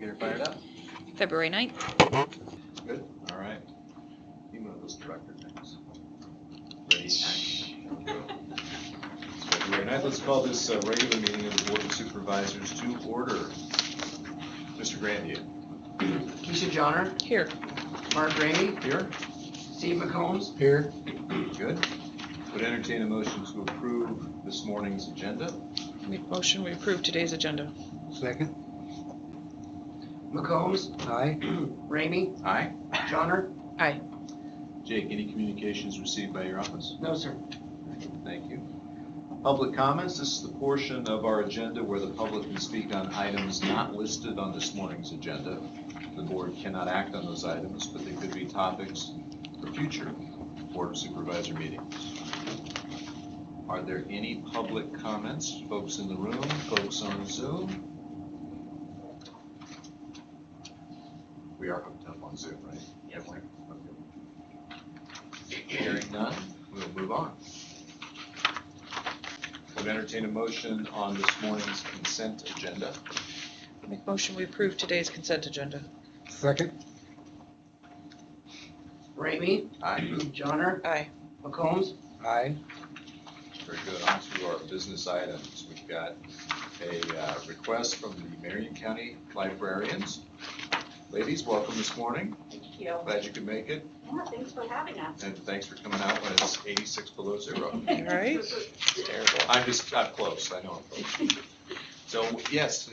Get her fired up. February 9th. Good. All right. Need one of those director things. Ready, action. There we go. So February 9th, let's call this a regular meeting of the Board of Supervisors to order. Mr. Grandier. Keisha Johnner. Here. Mark Ramey. Here. Steve McCombs. Here. Good. Would entertain a motion to approve this morning's agenda. Make motion we approve today's agenda. Second. McCombs. Aye. Ramey. Aye. Johnner. Aye. Jake, any communications received by your office? No, sir. Thank you. Public comments. This is the portion of our agenda where the public can speak on items not listed on this morning's agenda. The board cannot act on those items, but they could be topics for future Board of Supervisor meetings. Are there any public comments? Folks in the room, folks on Zoom? We are hooked up on Zoom, right? Yes, sir. Okay. Hearing none, we'll move on. We'll entertain a motion on this morning's consent agenda. Make motion we approve today's consent agenda. Second. Ramey. Aye. Johnner. Aye. McCombs. Aye. Very good. On to our business items. We've got a request from the Marion County Librarians. Ladies, welcome this morning. Thank you. Glad you could make it. Yeah, thanks for having us. And thanks for coming out when it's 86 below zero. All right. It's terrible. I'm close. I know I'm close. So, yes,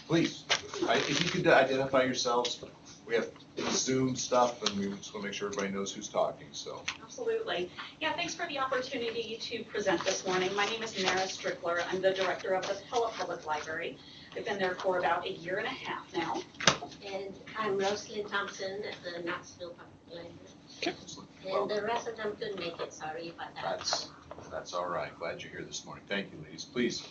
please, if you could identify yourselves. We have Zoom stuff, and we just want to make sure everybody knows who's talking, so. Absolutely. Yeah, thanks for the opportunity to present this morning. My name is Mara Strickler. I'm the director of the Pella Public Library. I've been there for about 1.5 years now. And I'm Rosalyn Thompson at the Knoxville Public Library. Okay. And the rest of them couldn't make it, sorry about that. That's all right. Glad you're here this morning. Thank you, ladies. Please.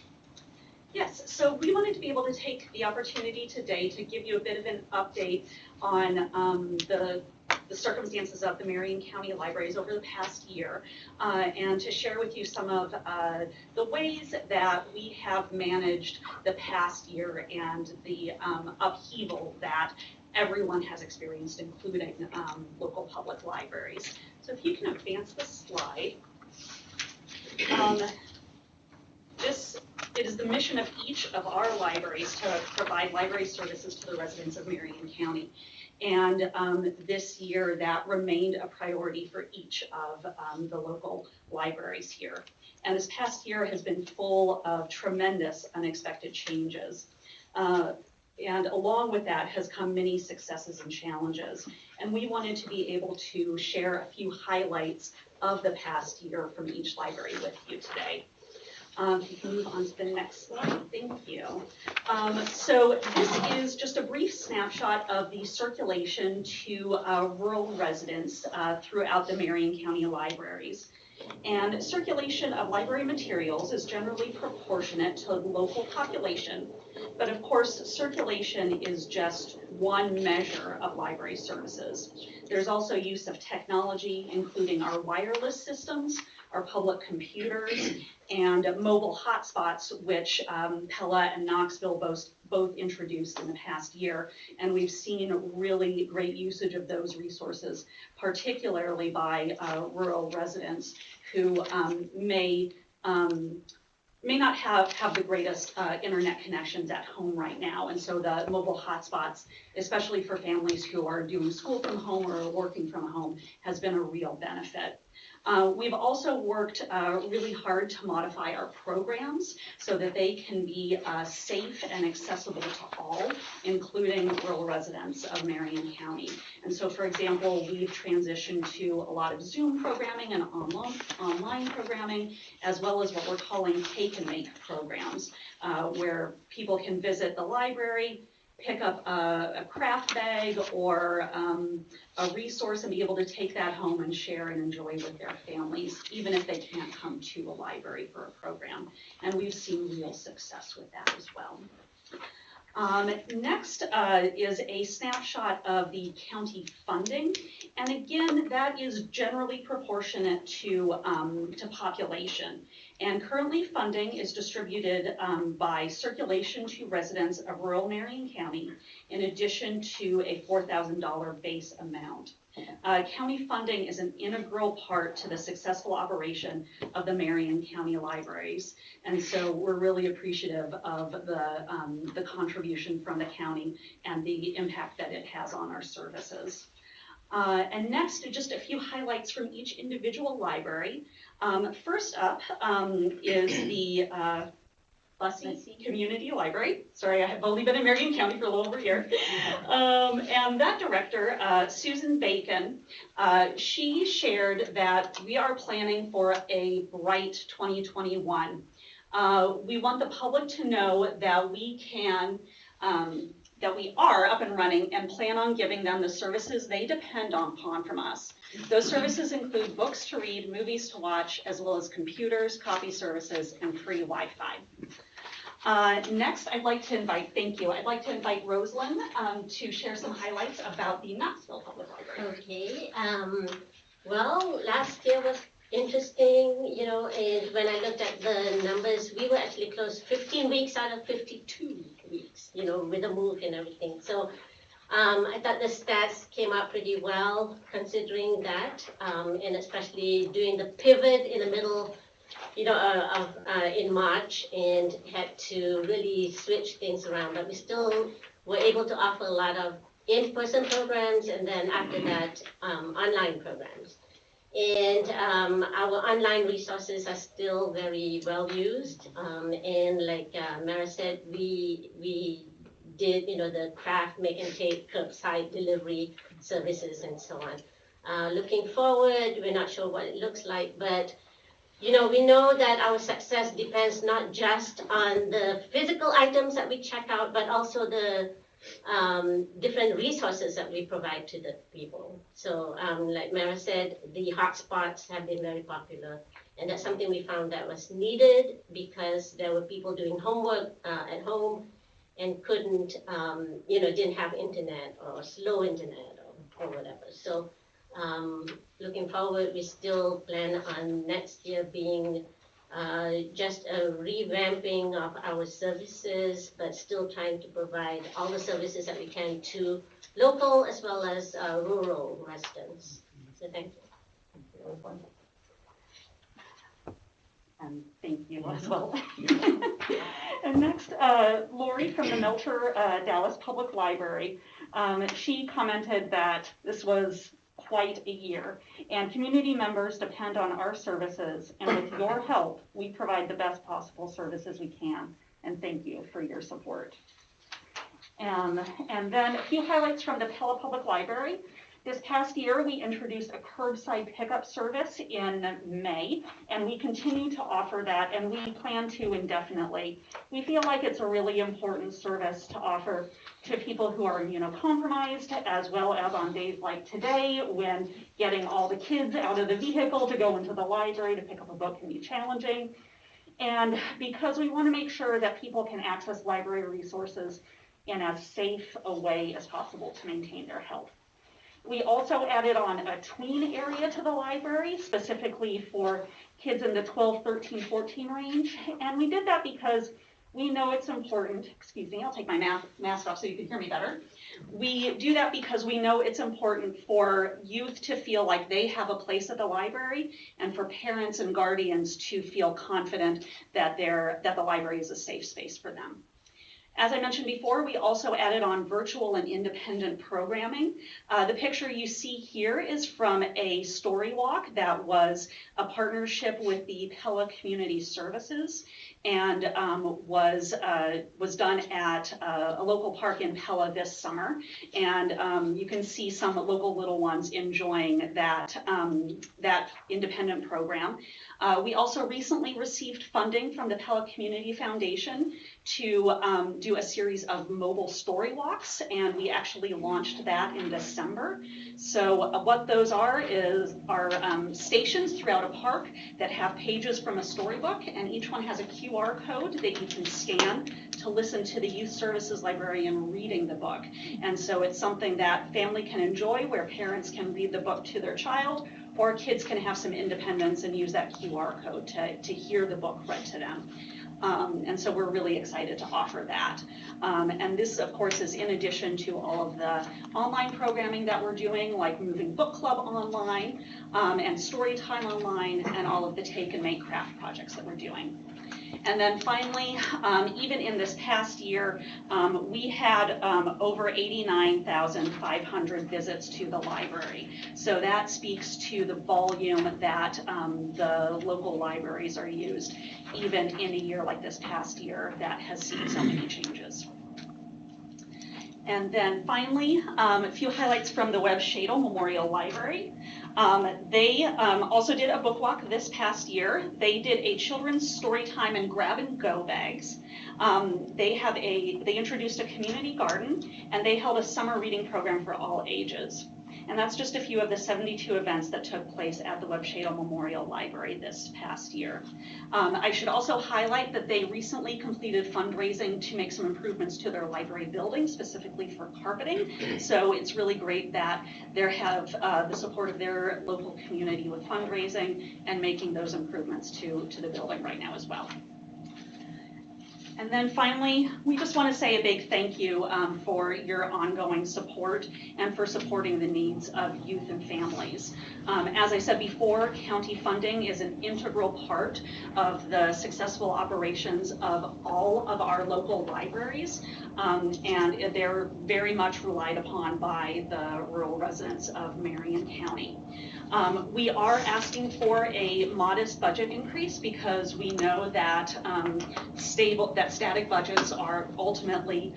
Yes, so we wanted to be able to take the opportunity today to give you a bit of an update on the circumstances of the Marion County Libraries over the past year, and to share with you some of the ways that we have managed the past year and the upheaval that everyone has experienced, including local public libraries. So if you can advance the slide. It is the mission of each of our libraries to provide library services to the residents of Marion County. And this year that remained a priority for each of the local libraries here. And this past year has been full of tremendous unexpected changes. And along with that has come many successes and challenges. And we wanted to be able to share a few highlights of the past year from each library with you today. If you can move on to the next slide, thank you. So this is just a brief snapshot of the circulation to rural residents throughout the Marion County libraries. And circulation of library materials is generally proportionate to the local population, but of course circulation is just one measure of library services. There's also use of technology, including our wireless systems, our public computers, and mobile hotspots, which Pella and Knoxville both introduced in the past year. And we've seen really great usage of those resources, particularly by rural residents who may not have the greatest internet connections at home right now. And so the mobile hotspots, especially for families who are doing school from home or working from home, has been a real benefit. We've also worked really hard to modify our programs so that they can be safe and accessible to all, including rural residents of Marion County. And so, for example, we've transitioned to a lot of Zoom programming and online programming, as well as what we're calling take and make programs, where people can visit the library, pick up a craft bag or a resource and be able to take that home and share and enjoy with their families, even if they can't come to a library for a program. And we've seen real success with that as well. Next is a snapshot of the county funding. And again, that is generally proportionate to population. And currently funding is distributed by circulation to residents of rural Marion County, in addition to a $4,000 base amount. County funding is an integral part to the successful operation of the Marion County Libraries. And so we're really appreciative of the contribution from the county and the impact that it has on our services. And next, just a few highlights from each individual library. First up is the Bussey Community Library. Sorry, I have only been in Marion County for a little over a year. And that director, Susan Bacon, she shared that we are planning for a bright 2021. We want the public to know that we can, that we are up and running and plan on giving them the services they depend upon from us. Those services include books to read, movies to watch, as well as computers, copy services, and free Wi-Fi. Next, I'd like to invite Rosalind to share some highlights about the Knoxville Public Library. Okay, well, last year was interesting, you know, and when I looked at the numbers, we were actually closed 15 weeks out of 52 weeks, you know, with the move and everything. So I thought the stats came out pretty well considering that, and especially doing the pivot in the middle, you know, in March, and had to really switch things around. But we still were able to offer a lot of in-person programs, and then after that, online programs. And our online resources are still very well used. And like Mara said, we did, you know, the craft, make and take, curbside delivery services and so on. Looking forward, we're not sure what it looks like, but you know, we know that our success depends not just on the physical items that we check out, but also the different resources that we provide to the people. So like Mara said, the hotspots have been very popular, and that's something we found that was needed because there were people doing homework at home and couldn't, you know, didn't have internet or slow internet or whatever. So looking forward, we still plan on next year being just a revamping of our services, but still trying to provide all the services that we can to local as well as rural residents. So thank you. And thank you as well. And next, Lori from the Melcher Dallas Public Library. She commented that this was quite a year, and community members depend on our services, and with your help, we provide the best possible services we can, and thank you for your support. And then a few highlights from the Pella Public Library. This past year, we introduced a curbside pickup service in May, and we continue to offer that, and we plan to indefinitely. We feel like it's a really important service to offer to people who are immunocompromised, as well as on days like today, when getting all the kids out of the vehicle to go into the library to pick up a book can be challenging. And because we want to make sure that people can access library resources in as safe a way as possible to maintain their health. We also added on a tween area to the library, specifically for kids in the 12, 13, 14 range. And we did that because we know it's important. Excuse me, I'll take my mask off so you can hear me better. We do that because we know it's important for youth to feel like they have a place at the library, and for parents and guardians to feel confident that the library is a safe space for them. As I mentioned before, we also added on virtual and independent programming. The picture you see here is from a story walk that was a partnership with the Pella Community Services, and was done at a local park in Pella this summer. And you can see some local little ones enjoying that independent program. We also recently received funding from the Pella Community Foundation to do a series of mobile story walks, and we actually launched that in December. So what those are stations throughout a park that have pages from a storybook, and each one has a QR code that you can scan to listen to the youth services librarian reading the book. And so it's something that family can enjoy, where parents can read the book to their child, or kids can have some independence and use that QR code to hear the book read to them. And so we're really excited to offer that. And this, of course, is in addition to all of the online programming that we're doing, like Moving Book Club online, and Storytime online, and all of the Take and Make craft projects that we're doing. And then finally, even in this past year, we had over 89,500 visits to the library. So that speaks to the volume that the local libraries are used, even in a year like this past year that has seen so many changes. And then finally, a few highlights from the Webb Shadle Memorial Library. They also did a book walk this past year. They did a children's story time and grab and go bags. They introduced a community garden, and they held a summer reading program for all ages. And that's just a few of the 72 events that took place at the Webb Shadle Memorial Library this past year. I should also highlight that they recently completed fundraising to make some improvements to their library building, specifically for carpeting. So it's really great that they have the support of their local community with fundraising and making those improvements to the building right now as well. And then finally, we just want to say a big thank you for your ongoing support and for supporting the needs of youth and families. As I said before, county funding is an integral part of the successful operations of all of our local libraries, and they're very much relied upon by the rural residents of Marion County. We are asking for a modest budget increase because we know that static budgets are ultimately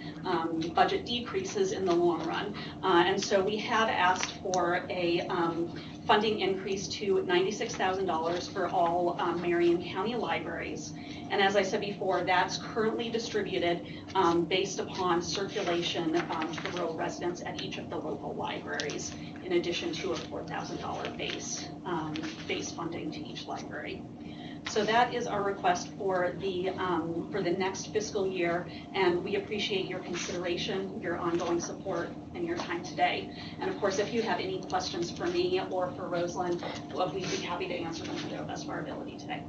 budget decreases in the long run. And so we have asked for a funding increase to $96,000 for all Marion County libraries. And as I said before, that's currently distributed based upon circulation to rural residents at each of the local libraries, in addition to a $4,000 base funding to each library. So that is our request for the next fiscal year, and we appreciate your consideration, your ongoing support, and your time today. And of course, if you have any questions for me or for Rosalind, we'd be happy to answer them to the best of our ability today.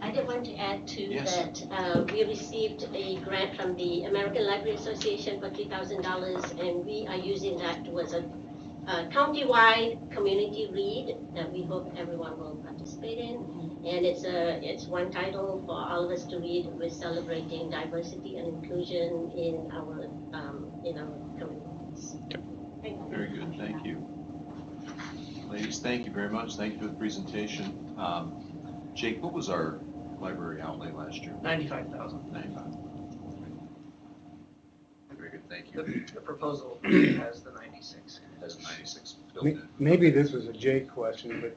I did want to add to Yes. that we received a grant from the American Library Association for $3,000, and we are using that towards a county-wide community read that we hope everyone will participate in. And it's one title for all of us to read. We're celebrating diversity and inclusion in our communities. Very good, thank you. Ladies, thank you very much. Thank you for the presentation. Jake, what was our library outlay last year? 95,000. 95. Very good, thank you. The proposal has the 96. Has 96 built in. Maybe this was a Jake question, but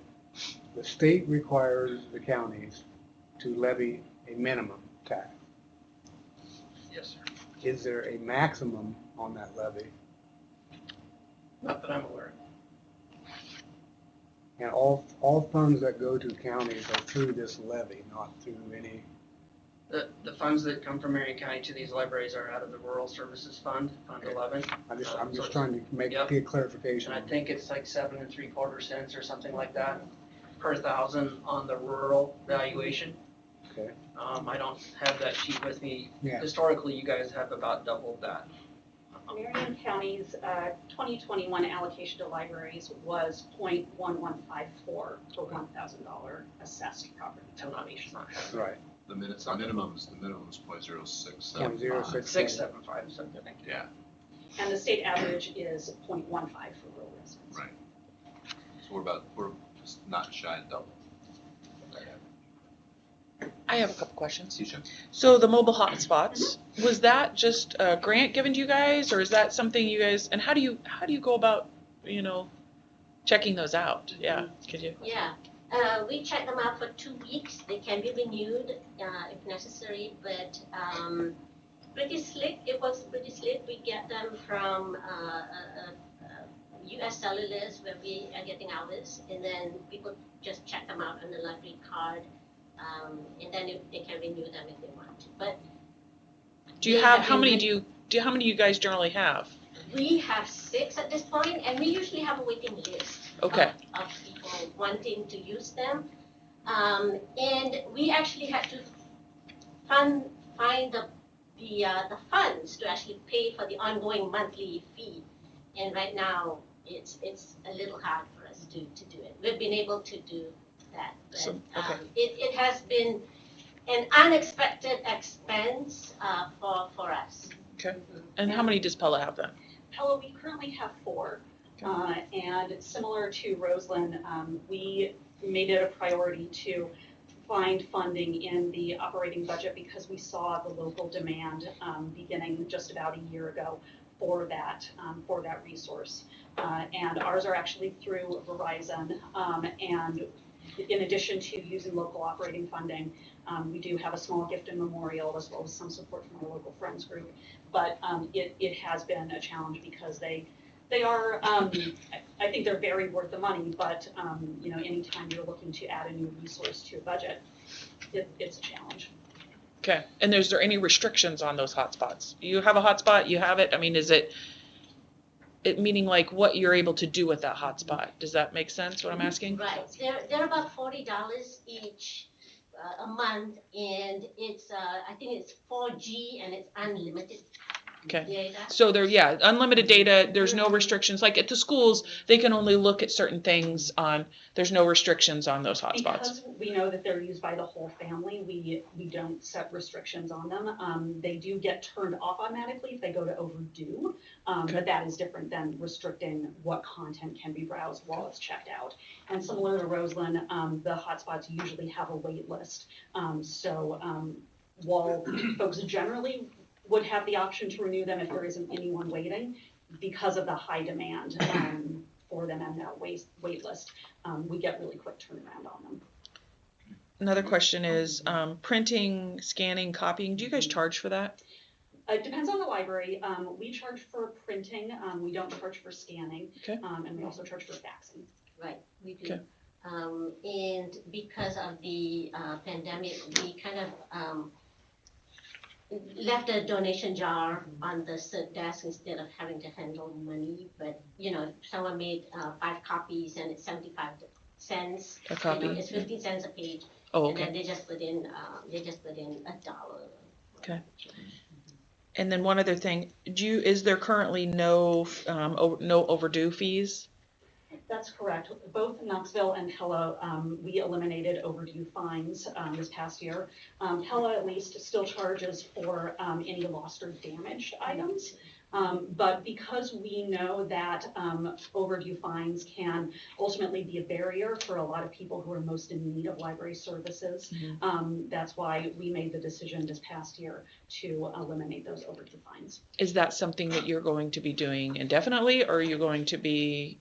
the state requires the counties to levy a minimum tax. Yes, sir. Is there a maximum on that levy? Not that I'm aware of. And all funds that go to counties are through this levy, not through any. The funds that come from Marion County to these libraries are out of the Rural Services Fund, Fund 11. I'm just So trying to Yep. get clarification. And I think it's like 7 3/4 cents or something like that per thousand on the rural valuation. Okay. I don't have that sheet with me. Yeah. Historically, you guys have about doubled that. Marion County's 2021 allocation to libraries was .1154 per $1,000 assessed property valuation. Right. The minimum is 0.0675. 0.06. 675 something. Yeah, And the state average is .15 for rural residents. right. So we're just not shy of double. I have a couple questions. Keisha? So the mobile hotspots, was that just a grant given to you guys, or is that something you guys, and how do you go about, checking those out? Yeah, could you? Yeah, we check them out for 2 weeks. They can be renewed if necessary, but pretty slick. It works pretty slick. We get them from U.S. Cellulars where we are getting ours, and then people just check them out on the library card, and then they can renew them if they want to. But Do you they have have how many been- do you guys generally have? We have 6 at this point, and we usually have a waiting list Okay, of people wanting to use them. And we actually had to find the funds to actually pay for the ongoing monthly fee. And right now, it's a little hard for us to do it. We've been able to do that, but So, okay. it has been an unexpected expense for us. and how many does Pella have then? Pella, we currently have 4. And similar to Roseland, we made it a priority to find funding in the operating budget because we saw the local demand beginning just about a year ago for that resource. And ours are actually through Verizon. And in addition to using local operating funding, we do have a small gift and memorial as well as some support from our local friends group. But it has been a challenge because they are, I think they're very worth the money, but anytime you're looking to add a new resource to your budget, it's a challenge. Okay, and is there any restrictions on those hotspots? You have a hotspot, you have it, I mean, is it meaning like what you're able to do with that hotspot? Does that make sense, what I'm asking? Right, they're about $40 each a month, and it's I think it's 4G and it's unlimited data. So unlimited data, there's no restrictions, like at the schools, they can only look at certain things there's no restrictions on those hotspots. Because we know that they're used by the whole family, we don't set restrictions on them. They do get turned off automatically if they go to overdue, but that is different than restricting what content can be browsed while it's checked out. And similar to Roseland, the hotspots usually have a wait list. So while folks generally would have the option to renew them if there isn't anyone waiting, because of the high demand for them and that wait list, we get really quick turnaround on them. Another question is printing, scanning, copying. Do you guys charge for that? It depends on the library. We charge for printing. We don't charge for scanning. Okay. And we also charge for faxing. Right, we do. Okay. And because of the pandemic, we kind of left a donation jar on the desk instead of having to handle money. But if someone made 5 copies and it's 75 cents, A copy? it's 15 cents a page. Oh, And okay. then they just put in $1. Okay. And then one other thing, is there currently no overdue fees? That's correct. Both Knoxville and Pella, we eliminated overdue fines this past year. Pella at least still charges for any lost or damaged items. But because we know that overdue fines can ultimately be a barrier for a lot of people who are most in need of library services, that's why we made the decision this past year to eliminate those overdue fines. Is that something that you're going to be doing indefinitely, or are you going to be?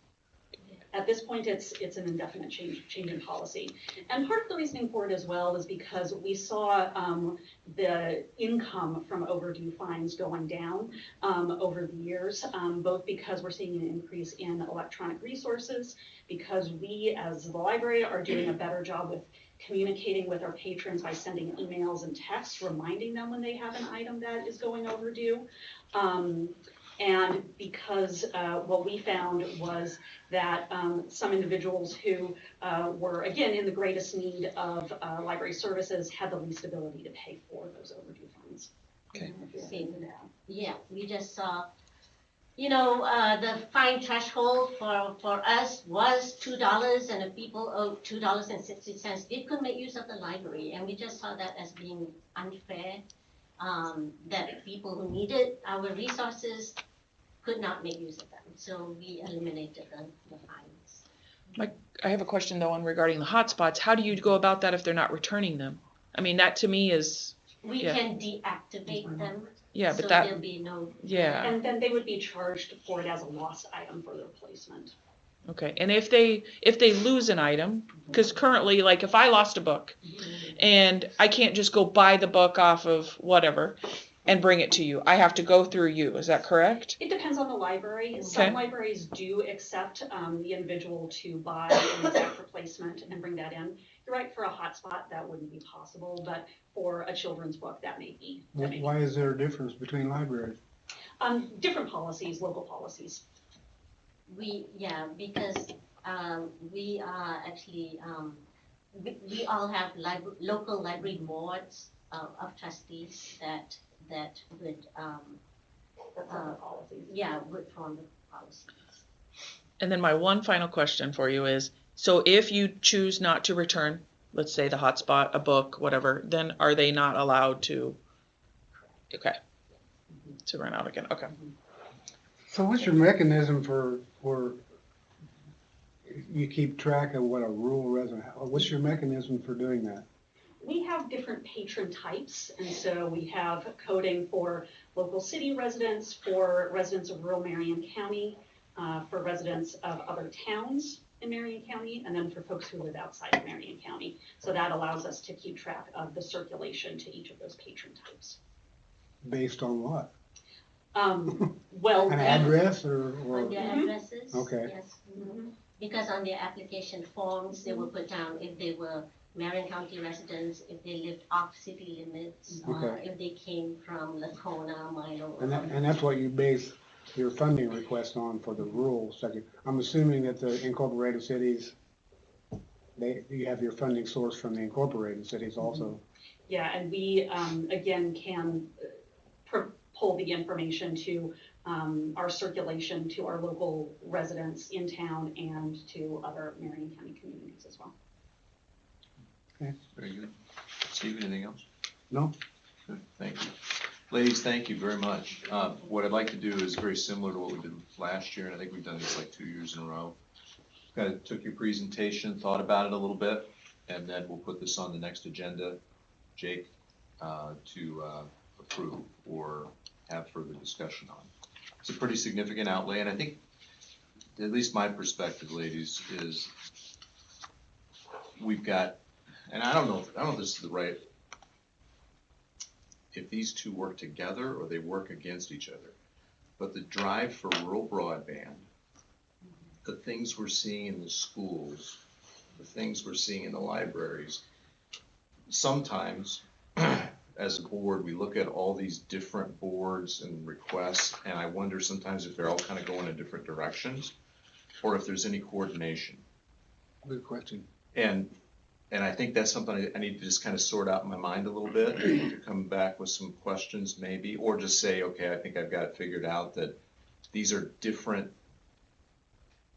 At this point, it's an indefinite change in policy. And part of the reasoning for it as well is because we saw the income from overdue fines going down over the years, both because we're seeing an increase in electronic resources, because we as the library are doing a better job with communicating with our patrons by sending emails and texts, reminding them when they have an item that is going overdue. And because what we found was that some individuals who were, again, in the greatest need of library services had the least ability to pay for those overdue funds. Okay. Yeah, we just saw, the fine threshold for us was $2, and if people owed $2.60, they could make use of the library, and we just saw that as being unfair. That people who needed our resources could not make use of them. So we eliminated the fines. I have a question though regarding the hotspots. How do you go about that if they're not returning them? I mean, that to me is. We can deactivate them. Yeah, but so that. There'll be no. Yeah. And then they would be charged for it as a lost item for the replacement. Okay, and if they lose an item, because currently, like if I lost a book, and I can't just go buy the book off of whatever, and bring it to you, I have to go through you. Is that correct? It depends on the library. Okay. Some libraries do accept the individual to buy an exact replacement and bring that in. You're right, for a hotspot that wouldn't be possible, but for a children's book that may be. Why is there a difference between libraries? Different policies, local policies. Because we are actually, we all have local library boards of trustees that would, Policies. would form the policies. And then my one final question for you is, so if you choose not to return, let's say the hotspot, a book, whatever, then are they not allowed to? Okay. To run out again, okay. So what's your mechanism for you keep track of what a rural resident, what's your mechanism for doing that? We have different patron types, and so we have coding for local city residents, for residents of rural Marion County, for residents of other towns in Marion County, and then for folks who live outside of Marion County. So that allows us to keep track of the circulation to each of those patron types. Based on what? Well, An address or? On their addresses? Okay. Yes. Mm-hmm. Because on their application forms, they will put down if they were Marion County residents, if they lived off city limits, Okay. if they came from Lacona, Milo. And that's what you base your funding request on for the rural sector. I'm assuming that the incorporated cities, you have your funding source from the incorporated cities also. Yeah, and we, again, can pull the information to our circulation to our local residents in town and to other Marion County communities as well. Okay. Very good. Steve, anything else? No? Good, thank you. Ladies, thank you very much. What I'd like to do is very similar to what we did last year, and I think we've done this like 2 years in a row. Kind of took your presentation, thought about it a little bit, and then we'll put this on the next agenda, Jake, to approve or have further discussion on. It's a pretty significant outlay, and I think, at least my perspective, ladies, is we've got, and I don't know if this is the right, if these two work together or they work against each other, but the drive for rural broadband, the things we're seeing in the schools, the things we're seeing in the libraries, sometimes as a board, we look at all these different boards and requests, and I wonder sometimes if they're all kind of going in different directions, or if there's any coordination. Good question. And I think that's something I need to just kind of sort out in my mind a little bit, to come back with some questions maybe, or just say, okay, I think I've got it figured out that these are different,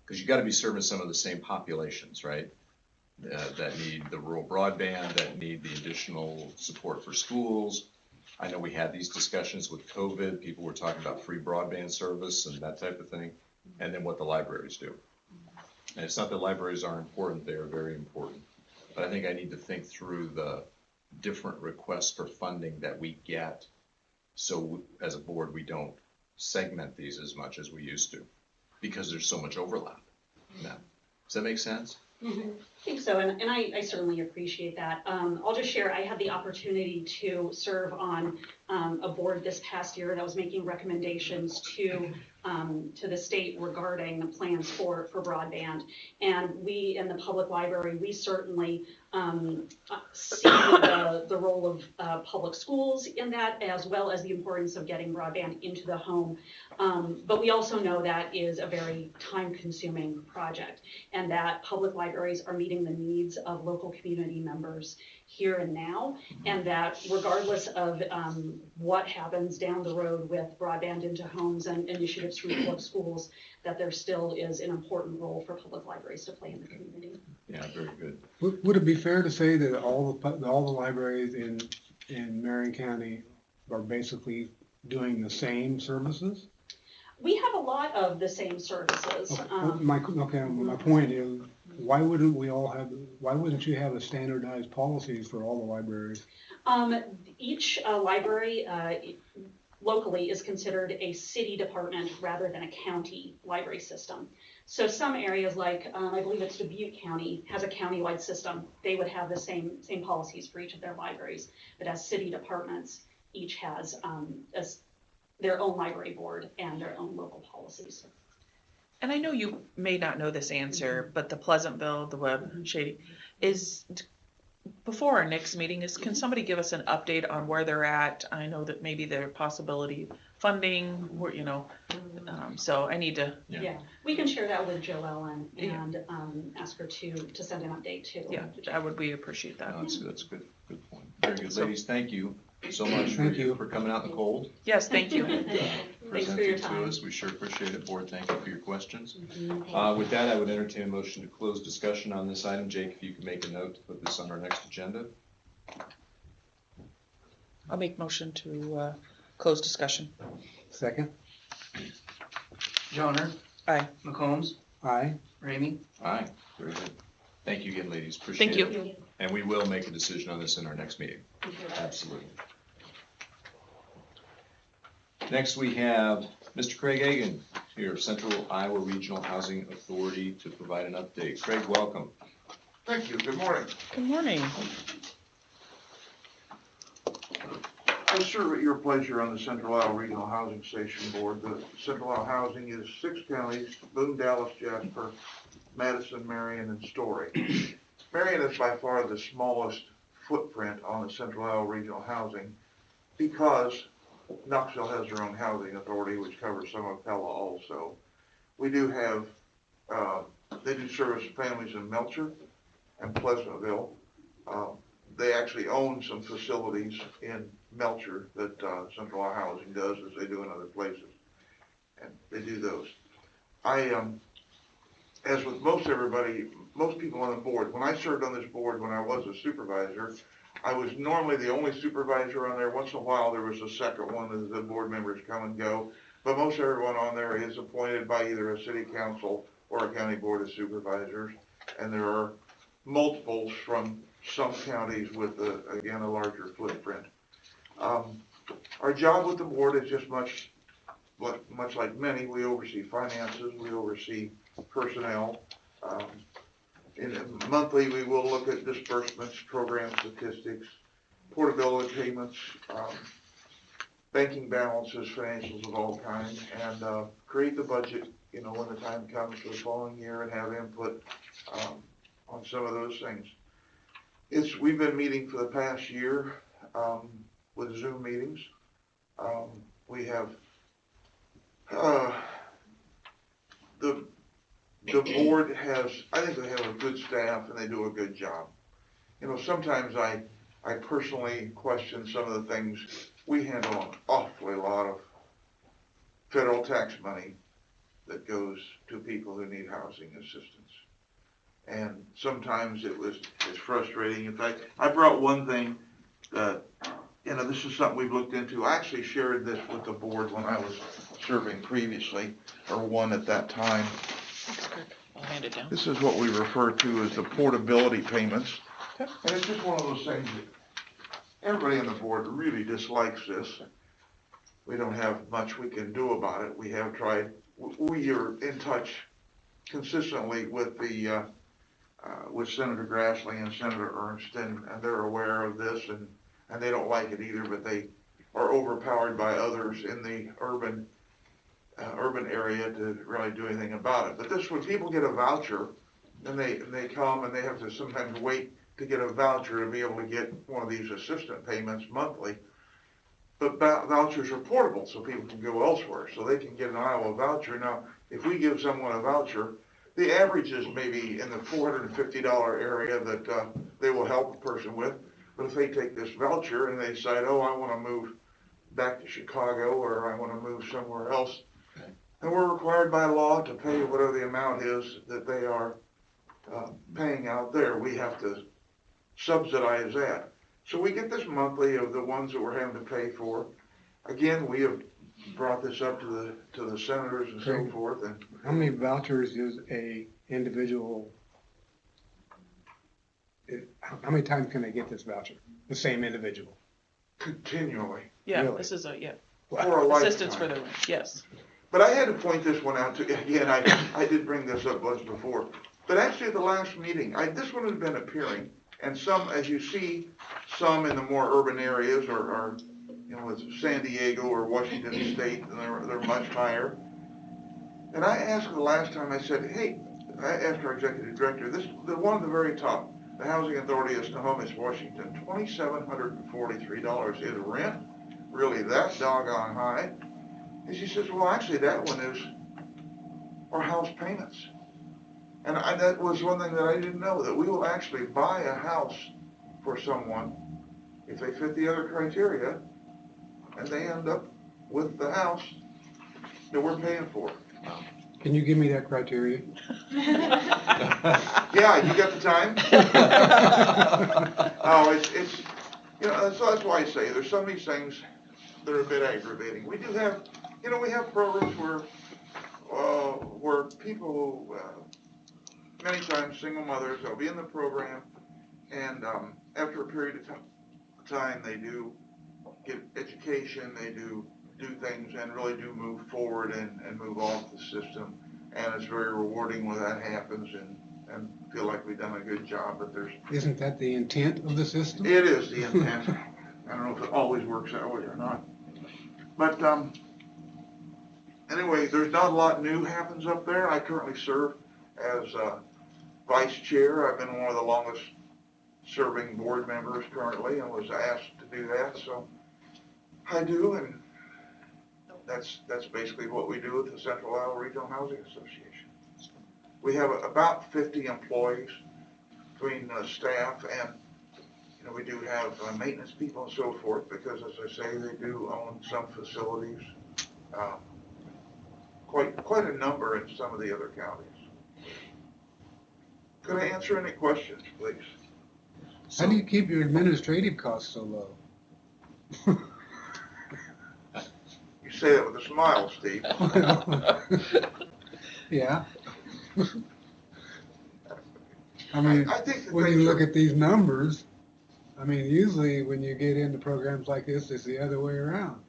because you got to be serving some of the same populations, right? That need the rural broadband, that need the additional support for schools. I know we had these discussions with COVID. People were talking about free broadband service and that type of thing, and then what the libraries do. And it's not that libraries aren't important, they are very important. But I think I need to think through the different requests for funding that we get, so as a board, we don't segment these as much as we used to, because there's so much overlap now. Does that make sense? Mm-hmm. I think so, and I certainly appreciate that. I'll just share, I had the opportunity to serve on a board this past year that was making recommendations to the state regarding plans for broadband. And we in the public library, we certainly see the role of public schools in that, as well as the importance of getting broadband into the home. But we also know that is a very time-consuming project, and that public libraries are meeting the needs of local community members here and now, and that regardless of what happens down the road with broadband into homes and initiatives from public schools, that there still is an important role for public libraries to play in the community. Yeah, very good. Would it be fair to say that all the libraries in Marion County are basically doing the same services? We have a lot of the same services. My point is, why wouldn't you have a standardized policies for all the libraries? Each library locally is considered a city department rather than a county library system. So some areas like, I believe it's Dubuque County, has a countywide system. They would have the same policies for each of their libraries, but as city departments, each has their own library board and their own local policies. And I know you may not know this answer, but the Pleasantville, the Webb, Shady, before our next meeting is, can somebody give us an update on where they're at? I know that maybe there's possibility of funding, or, you know, so I need to, Yeah, we can share that with Joellen and ask her to send an update too. yeah, we appreciate that. No, that's a good point. Very good. So- Ladies, thank you so much Thank you. for coming out in the cold. Yes, thank you. Thanks for your Presenting to time. us. We sure appreciate it, board. Thank you for your questions. Mm-hmm. With that, I would entertain a motion to close discussion on this item. Jake, if you could make a note to put this on our next agenda. I'll make motion to close discussion. Second? Johnner, Aye. McCombs, Aye. Ramey. Aye, very good. Thank you again, ladies. Appreciate Thank it. you. And we will make a decision on this in our next meeting. Absolutely. Next, we have Mr. Craig Egan here, Central Iowa Regional Housing Authority, to provide an update. Craig, welcome. Thank you. Good morning. Good morning. I serve at your pleasure on the Central Iowa Regional Housing Station Board. The Central Iowa Housing is 6 counties: Boone, Dallas, Jasper, Madison, Marion, and Story. Marion is by far the smallest footprint on the Central Iowa Regional Housing because Knoxville has their own housing authority, which covers some of Pella also. We do have, they do service families in Melcher and Pleasantville. They actually own some facilities in Melcher that Central Iowa Housing does, as they do in other places. And they do those. As with most people on the board, when I served on this board when I was a supervisor, I was normally the only supervisor on there. Once in a while, there was a second one as the board members come and go. But most everyone on there is appointed by either a city council or a county board of supervisors. And there are multiples from some counties with, again, a larger footprint. Our job with the board is just much like many. We oversee finances, we oversee personnel. Monthly, we will look at disbursements, program statistics, portability payments, banking balances, financials of all kinds, and create the budget, when the time comes for the following year, and have input on some of those things. We've been meeting for the past year with Zoom meetings. We have the board has, I think they have a good staff and they do a good job. Sometimes I personally question some of the things. We handle an awfully lot of federal tax money that goes to people who need housing assistance. And sometimes it's frustrating. In fact, I brought one thing that, this is something we've looked into. I actually shared this with the board when I was serving previously, or one at that time. Thanks, Craig. I'll hand it down. This is what we refer to as the portability payments. Okay. And it's just one of those things that everybody on the board really dislikes this. We don't have much we can do about it. We have tried. We are in touch consistently with with Senator Grassley and Senator Ernst, and they're aware of this, and they don't like it either, but they are overpowered by others in the urban area to really do anything about it. But this, when people get a voucher, and they come and they have to sometimes wait to get a voucher to be able to get one of these assistant payments monthly. But vouchers are portable, so people can go elsewhere, so they can get an Iowa voucher. Now, if we give someone a voucher, the average is maybe in the $450 area that they will help a person with. But if they take this voucher and they decide, I want to move back to Chicago, or I want to move somewhere else, and we're required by law to pay whatever the amount is that they are paying out there. We have to subsidize that. So we get this monthly of the ones that we're having to pay for. Again, we have brought this up to the senators and so forth. And how many vouchers is a individual? How many times can they get this voucher? The same individual? Continually. Yeah, Really? this is a, For a assistance for lifetime. the, yes. But I had to point this one out to, again, I did bring this up once before. But actually at the last meeting, this one has been appearing. And some, as you see, some in the more urban areas are it's San Diego or Washington State, and they're much higher. And I asked the last time, I said, hey, I asked our executive director, the one at the very top, the Housing Authority of Snohomish, Washington, $2,743. Is rent really that doggone high? And she says, well, actually, that one is our house payments. And that was one thing that I didn't know, that we will actually buy a house for someone if they fit the other criteria, and they end up with the house that we're paying for. Can you give me that criteria? Yeah, you got the time? Oh, it's, you know, so that's why I say there's some of these things that are a bit aggravating. We do have, you know, we have programs where people, many times single mothers, they'll be in the program, and after a period of time, they do get education, they do things and really do move forward and move off the system. And it's very rewarding when that happens and feel like we've done a good job, but there's... Isn't that the intent of the system? It is the intent. I don't know if it always works that way or not. But anyway, there's not a lot new happens up there. I currently serve as vice chair. I've been one of the longest serving board members currently and was asked to do that, so I do, and that's basically what we do at the Central Iowa Regional Housing Association. We have about 50 employees between staff and, you know, we do have maintenance people and so forth, because as I say, they do own some facilities, quite a number in some of the other counties. Could I answer any questions, please? How do you keep your administrative costs so low? You say that with a smile, Steve. Yeah. I mean, I think that when you things look are- at these numbers, I mean, usually when you get into programs like this, it's the other way around.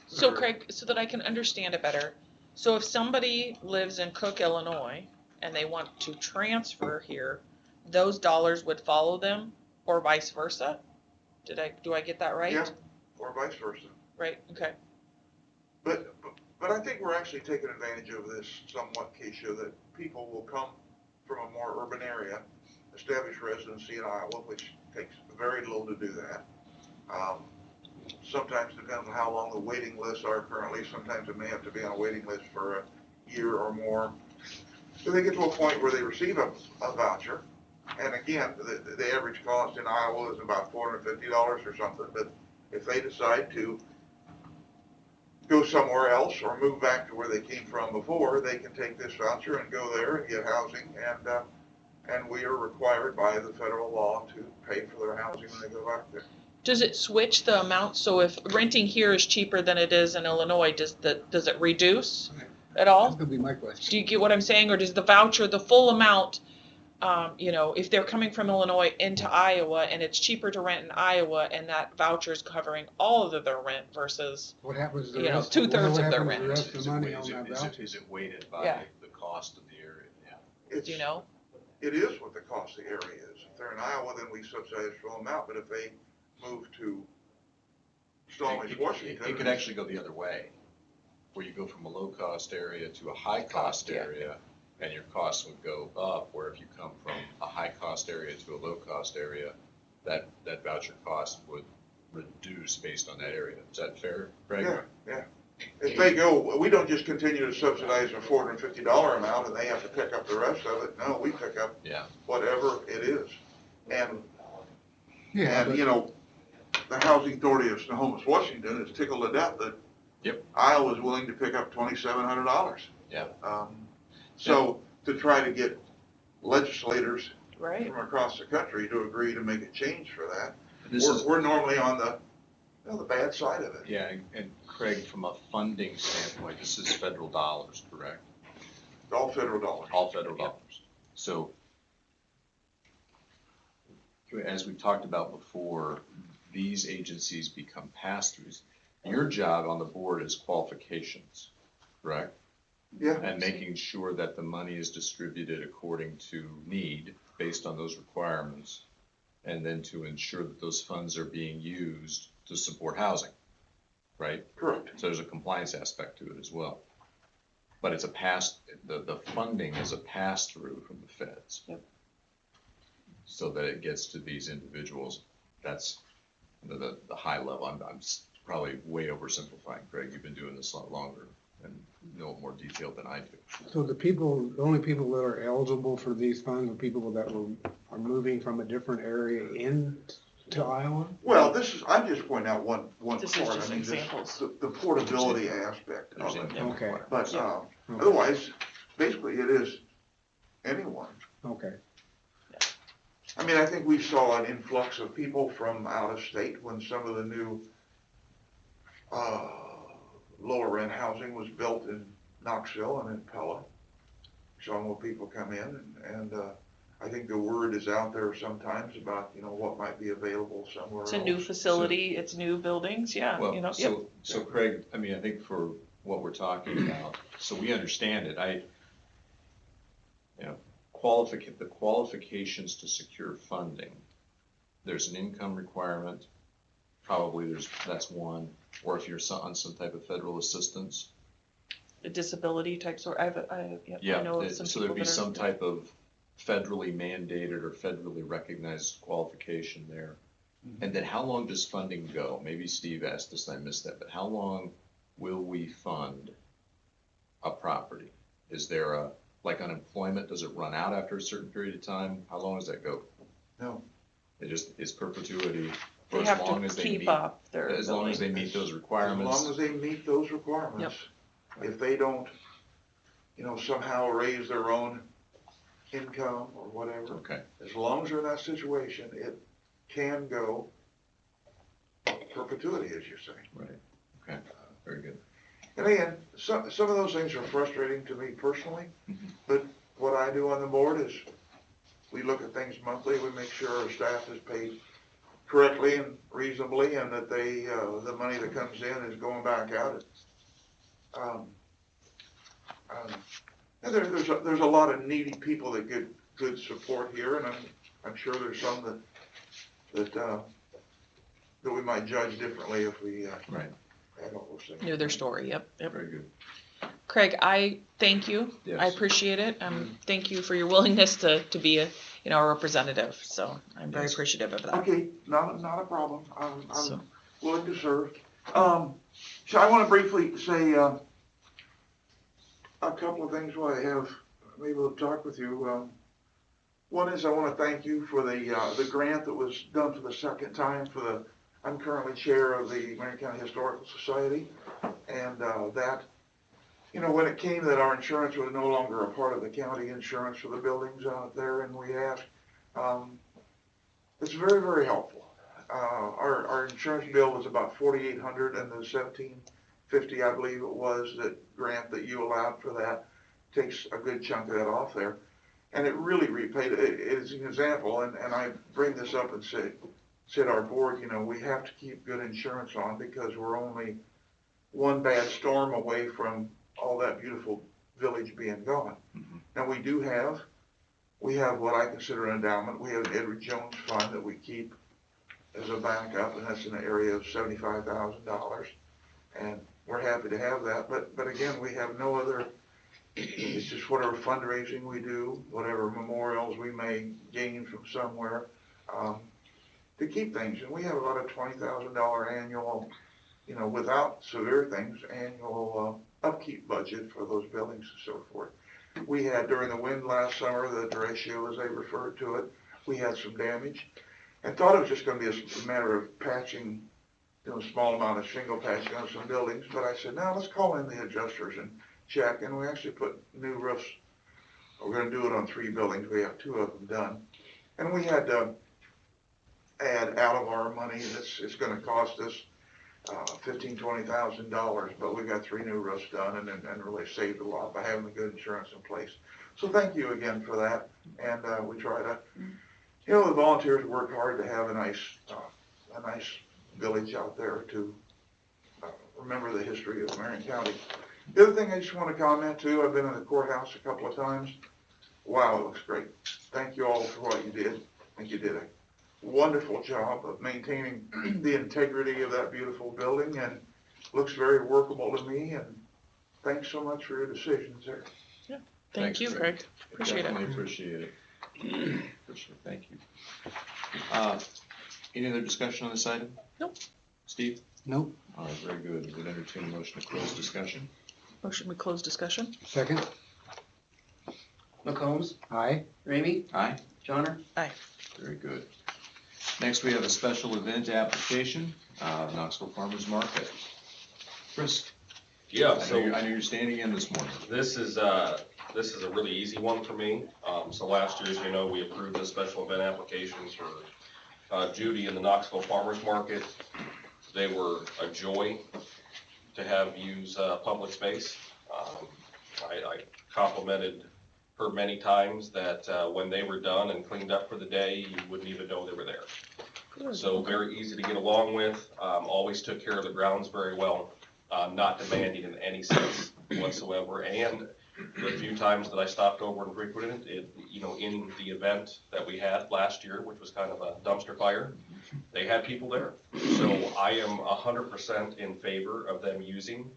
So Craig, so that I can understand it better, so if somebody lives in Cook, Illinois, and they want to transfer here, those dollars would follow them, or vice versa? Do I get that right? Yeah, or vice versa. Right, okay. But I think we're actually taking advantage of this somewhat, Keisha, that people will come from a more urban area, establish residency in Iowa, which takes very little to do that. Sometimes depends on how long the waiting lists are currently. Sometimes it may have to be on a waiting list for a year or more. So they get to a point where they receive a voucher. And again, the average cost in Iowa is about $450 or something. But if they decide to go somewhere else or move back to where they came from before, they can take this voucher and go there and get housing. And we are required by the federal law to pay for their housing when they go back there. Does it switch the amount? So if renting here is cheaper than it is in Illinois, does it reduce at all? That's gonna be my question. Do you get what I'm saying? Or does the voucher, the full amount, you know, if they're coming from Illinois into Iowa and it's cheaper to rent in Iowa and that voucher is covering all of their rent versus, What happens to the you know, rest? 2/3 what of their happens to the rent? rest of the money on that voucher? Is it weighted by Yeah. the cost of the area? Yeah. do you know? It is what the cost of the area is. If they're in Iowa, then we subsidize full amount. But if they move to Snohomish, Washington, It could actually go the other way, where you go from a low-cost area to a high-cost Yeah. area, and your costs would go up, where if you come from a high-cost area to a low-cost area, that voucher cost would reduce based on that area. Is that fair, Greg? Yeah. If they go, we don't just continue to subsidize a $450 amount and they have to pick up the rest of it. No, we pick up Yeah. whatever it is. And Yeah, but you know, the Housing Authority of Snohomish, Washington is tickled to death that Yep. Iowa's willing to pick up $2,700. Yeah. So to try to get legislators Right. from across the country to agree to make a change for that, This is, we're normally on the bad side of it. yeah, and Craig, from a funding standpoint, this is federal dollars, correct? It's all federal dollars. All federal dollars. So, as we've talked about before, these agencies become pass-throughs. Your job on the board is qualifications, correct? Yeah. And making sure that the money is distributed according to need, based on those requirements, and then to ensure that those funds are being used to support housing, right? Correct. So there's a compliance aspect to it as well. But it's the funding is a pass-through from the feds. Yep. so that it gets to these individuals. That's the high level. I'm probably way oversimplifying, Craig. You've been doing this a lot longer and know it more detailed than I do. So the only people that are eligible for these funds are people that are moving from a different area into Iowa? Well, I'm just pointing out one This part. is just I mean, examples. the portability aspect of it. Okay. But, Yeah. otherwise, basically it is anyone. Okay. I mean, I think we saw an influx of people from out of state when some of the new, lower rent housing was built in Knoxville and in Pella. Saw more people come in and I think the word is out there sometimes about, what might be available somewhere else. It's a new facility, it's new buildings, yeah, Well, yep. so Craig, I mean, I think for what we're talking about, so we understand it. The qualifications to secure funding, there's an income requirement, probably that's one, or if you're on some type of federal assistance. A disability type sort, I know of some So people there'd be that are. some type of federally mandated or federally recognized qualification there. And then how long does funding go? Maybe Steve asked this and I missed that, but how long will we fund a property? Is there like unemployment, does it run out after a certain period of time? How long does that go? No. It just is perpetuity for They as have long to as they keep meet, up their as long as they building. meet those requirements. As long as they meet those requirements. If they don't, somehow raise their own income or whatever. Okay, As long as they're in that situation, it can go perpetuity, as you say. right, okay, very good. And again, some of those things are frustrating to me personally, but what I do on the board is we look at things monthly, we make sure our staff is paid correctly and reasonably, and that the money that comes in is going back out. And there's a lot of needy people that get good support here, and I'm sure there's some that we might judge differently if we Right. had all those things. Knew their story, yep. Very good. Craig, I thank you. Yes. I appreciate it. Thank you for your willingness to be a representative. So I'm very Yes. appreciative of that. Okay, not a problem. So- I'm willing to serve. So I want to briefly say a couple of things while I have I'm able to talk with you. One is I want to thank you for the grant that was done for the second time I'm currently chair of the Marion County Historical Society, and that, when it came that our insurance was no longer a part of the county insurance for the buildings out there, and we asked, it's very, very helpful. Our insurance bill was about $4,800, and the $1,750, I believe it was, that grant that you allowed for that takes a good chunk of that off there. And it really repaid it. It is an example, and I bring this up and said our board, we have to keep good insurance on because we're only one bad storm away from all that beautiful village being gone. Mm-hmm. Now we have what I consider an endowment. We have an Edward Jones fund that we keep as a backup, and that's in the area of $75,000. And we're happy to have that, but again, we have no other, it's just whatever fundraising we do, whatever memorials we may gain from somewhere, to keep things. And we have about a $20,000 annual, without severe things, annual upkeep budget for those buildings and so forth. We had, during the wind last summer, the derecho, as they referred to it, we had some damage. And thought it was just going to be a matter of patching, a small amount of shingle patching on some buildings. But I said, no, let's call in the adjusters and check. And we actually put new roofs. We're going to do it on 3 buildings. We have 2 of them done. And we had to add out of our money. It's going to cost us $15,000, $20,000, but we got 3 new roofs done and really saved a lot by having the good insurance in place. So thank you again for that. And we try to, the volunteers work hard to have a nice village out there to remember the history of Marion County. The other thing I just want to comment too, I've been in the courthouse a couple of times. Wow, it looks great. Thank you all for what you did. I think you did a wonderful job of maintaining the integrity of that beautiful building, and looks very workable to me, and thanks so much for your decisions there. Thank you, Craig. Appreciate it. Definitely appreciate it. Appreciate it. Thank you. Any other discussion on this item? Nope. Steve? Nope. All right, very good. Would entertain a motion to close discussion. Motion we close discussion. Second? McCombs, Aye. Ramey, Aye. Johnner. Aye. Very good. Next, we have a special event application, Knoxville Farmers Market. Chris? Yeah, I know you're standing in this morning. this is a really easy one for me. So last year, as you know, we approved the special event applications for Judy and the Knoxville Farmers Market. They were a joy to have use public space. I complimented her many times that when they were done and cleaned up for the day, you wouldn't even know they were there. Good. So very easy to get along with, always took care of the grounds very well, not demanding in any sense whatsoever. And the few times that I stopped over and frequented it, in the event that we had last year, which was kind of a dumpster fire, they had people there. So I am 100% in favor of them using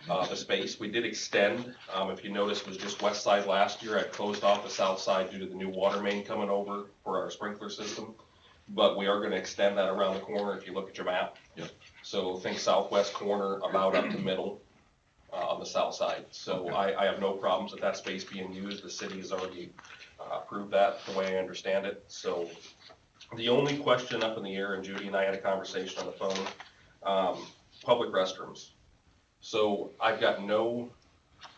the space. We did extend, if you notice, it was just west side last year. I closed off the south side due to the new water main coming over for our sprinkler system. But we are gonna extend that around the corner if you look at your map. Yep. So think southwest corner, about up to middle, on the south side. So I have no problems with that space being used. The city has already approved that, the way I understand it. So the only question up in the air, and Judy and I had a conversation on the phone, public restrooms. So I've got no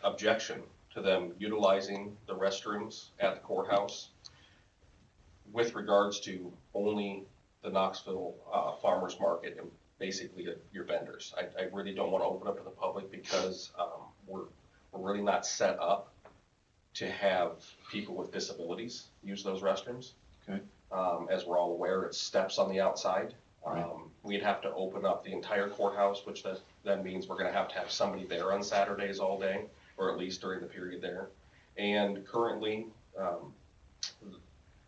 objection to them utilizing the restrooms at the courthouse with regards to only the Knoxville Farmers Market and basically your vendors. I really don't want to open up to the public because we're really not set up to have people with disabilities use those restrooms. Okay. As we're all aware, it's steps on the outside. Right. We'd have to open up the entire courthouse, which that means we're gonna have to have somebody there on Saturdays all day, or at least during the period there. And currently,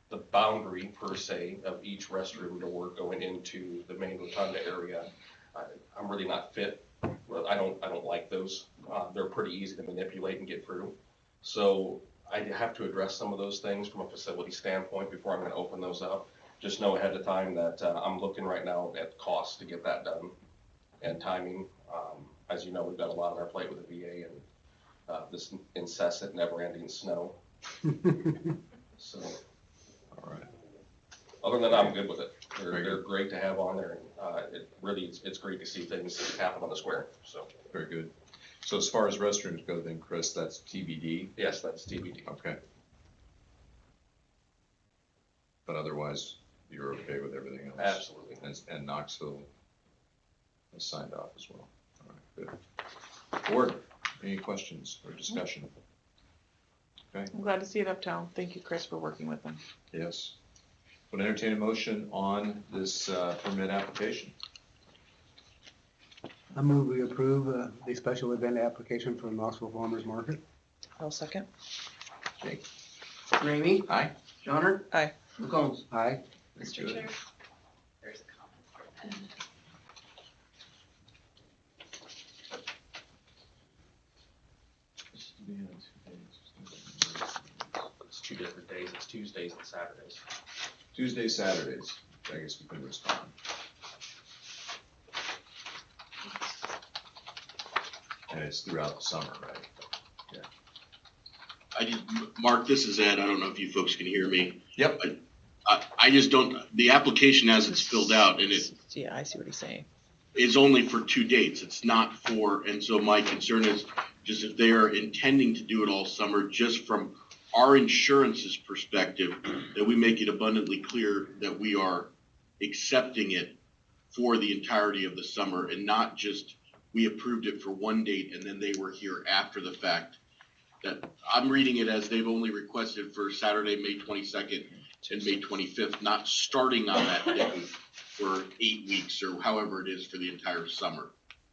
the boundary per se of each restroom door going into the main rotunda area, I'm really not fit. I don't like those. They're pretty easy to manipulate and get through. So I have to address some of those things from a facility standpoint before I'm gonna open those up. Just know ahead of time that I'm looking right now at costs to get that done and timing. As you know, we've got a lot on our plate with the VA and this incessant, never-ending snow. So, All right. other than that, I'm good with it. They're great to have on there. It's great to see things happen on the square. So Very good. So as far as restrooms go then, Chris, that's TBD? yes, that's TBD. Okay. But otherwise, you're okay with everything else? Absolutely. And Knoxville has signed off as well. All right, good. Board, any questions or discussion? Okay, I'm glad to see it uptown. Thank you, Chris, for working with them. yes. Would entertain a motion on this permit application. I move we approve the special event application for Knoxville Farmers Market. I'll second. Jake? Ramey, Aye. Johnner. Aye. McCombs. Aye. Very Mr. good. Chair, there's a comment for that. It's 2 different days. It's Tuesdays and Saturdays. Tuesdays, Saturdays, I guess we can respond. And it's throughout the summer, right? Mark, this is Ed. I don't know if you folks can hear me. Yep. I just don't, the application as it's filled out and it Yeah, I see what he's saying. is only for 2 dates. It's not for, and so my concern is just if they are intending to do it all summer, just from our insurance's perspective, that we make it abundantly clear that we are accepting it for the entirety of the summer and not just we approved it for 1 date and then they were here after the fact. That I'm reading it as they've only requested for Saturday, May 22nd and May 25th, not starting on that day for 8 weeks or however it is for the entire summer.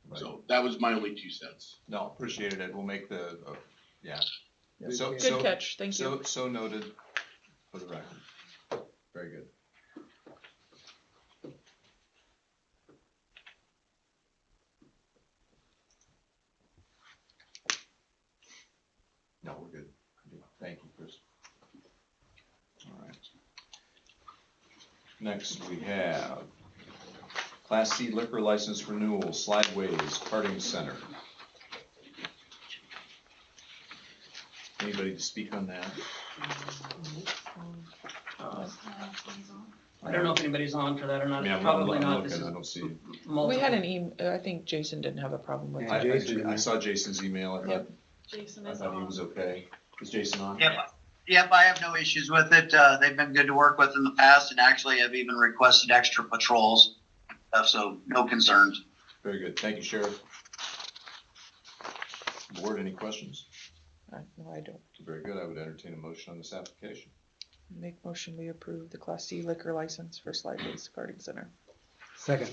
Right. So that was my only 2 cents. No, appreciated it. We'll make the, yeah. Good So- catch. Good catch. Thank you. So noted for the record. Very good. No, we're good. Thank you, Chris. All Next, we have Class C liquor license renewal, Slideways Karting Center. Anybody to speak on that? I don't know if anybody's on for that or I not. mean, I'm Probably looking, not. This is I don't see. We multiple. had an email, I think Jason didn't have a problem with Yeah, it. Jason. I saw Jason's email, I thought, Jason I is thought he on. was okay. Is Jason on? Yep, I have no issues with it. They've been good to work with in the past and actually have even requested extra patrols. So no concerns. Very good, thank you, Sheriff. Board, any questions? No, I don't. Very good, I would entertain a motion on this application. Make motion we approve the Class C liquor license for Slideways Karting Center. Second.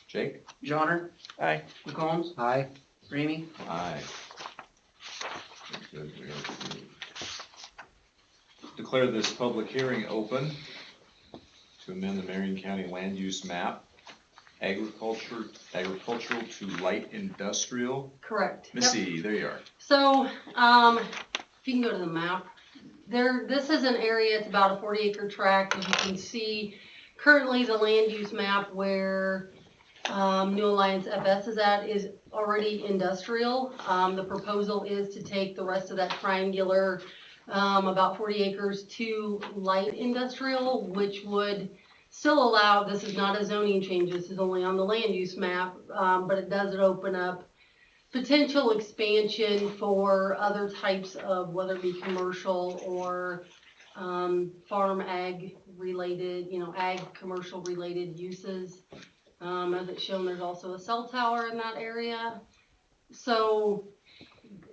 Jake? Johnner, Aye. McCombs, Aye. Ramey, Aye. Very good, we are declare this public hearing open to amend the Marion County land use map, agricultural to light industrial. Correct. Yep. Missy, there you are. So, if you can go to the map, this is an area, it's about a 40-acre tract. As you can see, currently the land use map where New Alliance FS is at is already industrial. The proposal is to take the rest of that triangular, about 40 acres to light industrial, which would still allow, this is not a zoning change, this is only on the land use map, but it does open up potential expansion for other types of, whether it be commercial or farm ag related, ag commercial related uses. As it's shown, there's also a cell tower in that area. So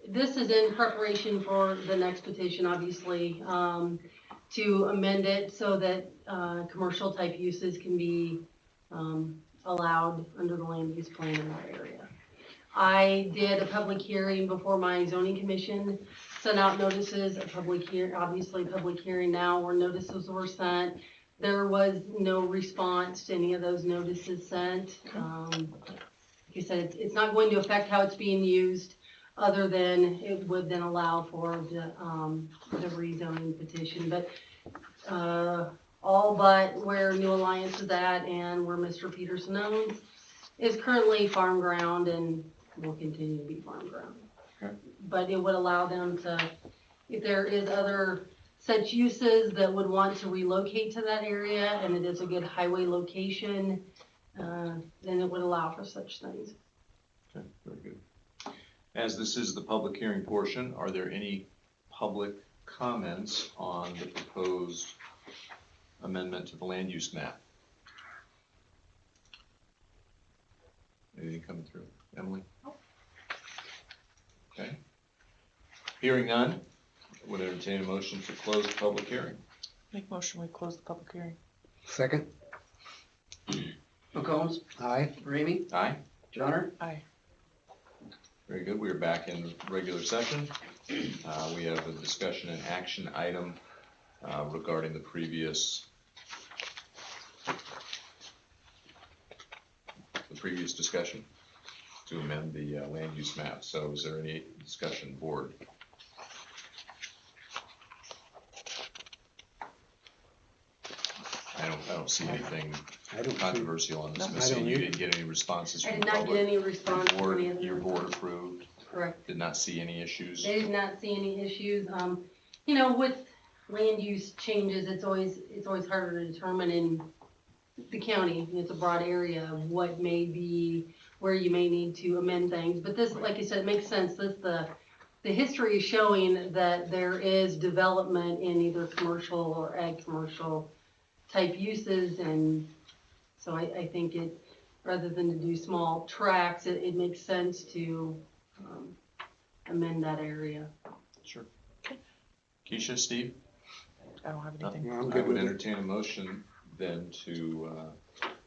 this is in preparation for the next petition, obviously, to amend it so that commercial type uses can be allowed under the land use plan in that area. I did a public hearing before my zoning commission, sent out notices, obviously public hearing now where notices were sent. There was no response to any of those notices sent. Like I said, it's not going to affect how it's being used, other than it would then allow for the rezoning petition. But all but where New Alliance is at and where Mr. Peterson owns is currently farm ground and will continue to be farm ground. Okay. But it would allow them to, if there is other such uses that would want to relocate to that area and it is a good highway location, then it would allow for such things. Okay, very good. As this is the public hearing portion, are there any public comments on the proposed amendment to the land use map? Anything coming through? Emily? Okay. Hearing none, would entertain a motion to close the public hearing. Make motion we close the public hearing. Second. McCombs, Aye. Ramey, Aye. Johnner, Aye. Very good. We are back in regular session. We have a discussion and action item regarding the previous discussion to amend the land use map. So is there any discussion, board? I don't see anything controversial on this. Missy, you didn't get any responses I from did the not public? get any response from any of Your them. board approved? Correct. Did not see any issues? They did not see any issues. With land use changes, it's always harder to determine in the county. It's a broad area of what may be, where you may need to amend things. But this, like you said, it makes sense. The history is showing that there is development in either commercial or ag commercial type uses, and so I think it, rather than to do small tracts, it makes sense to amend that area. Sure. Keisha, Steve? I don't have anything. Yeah, I'm I good would with it. entertain a motion then to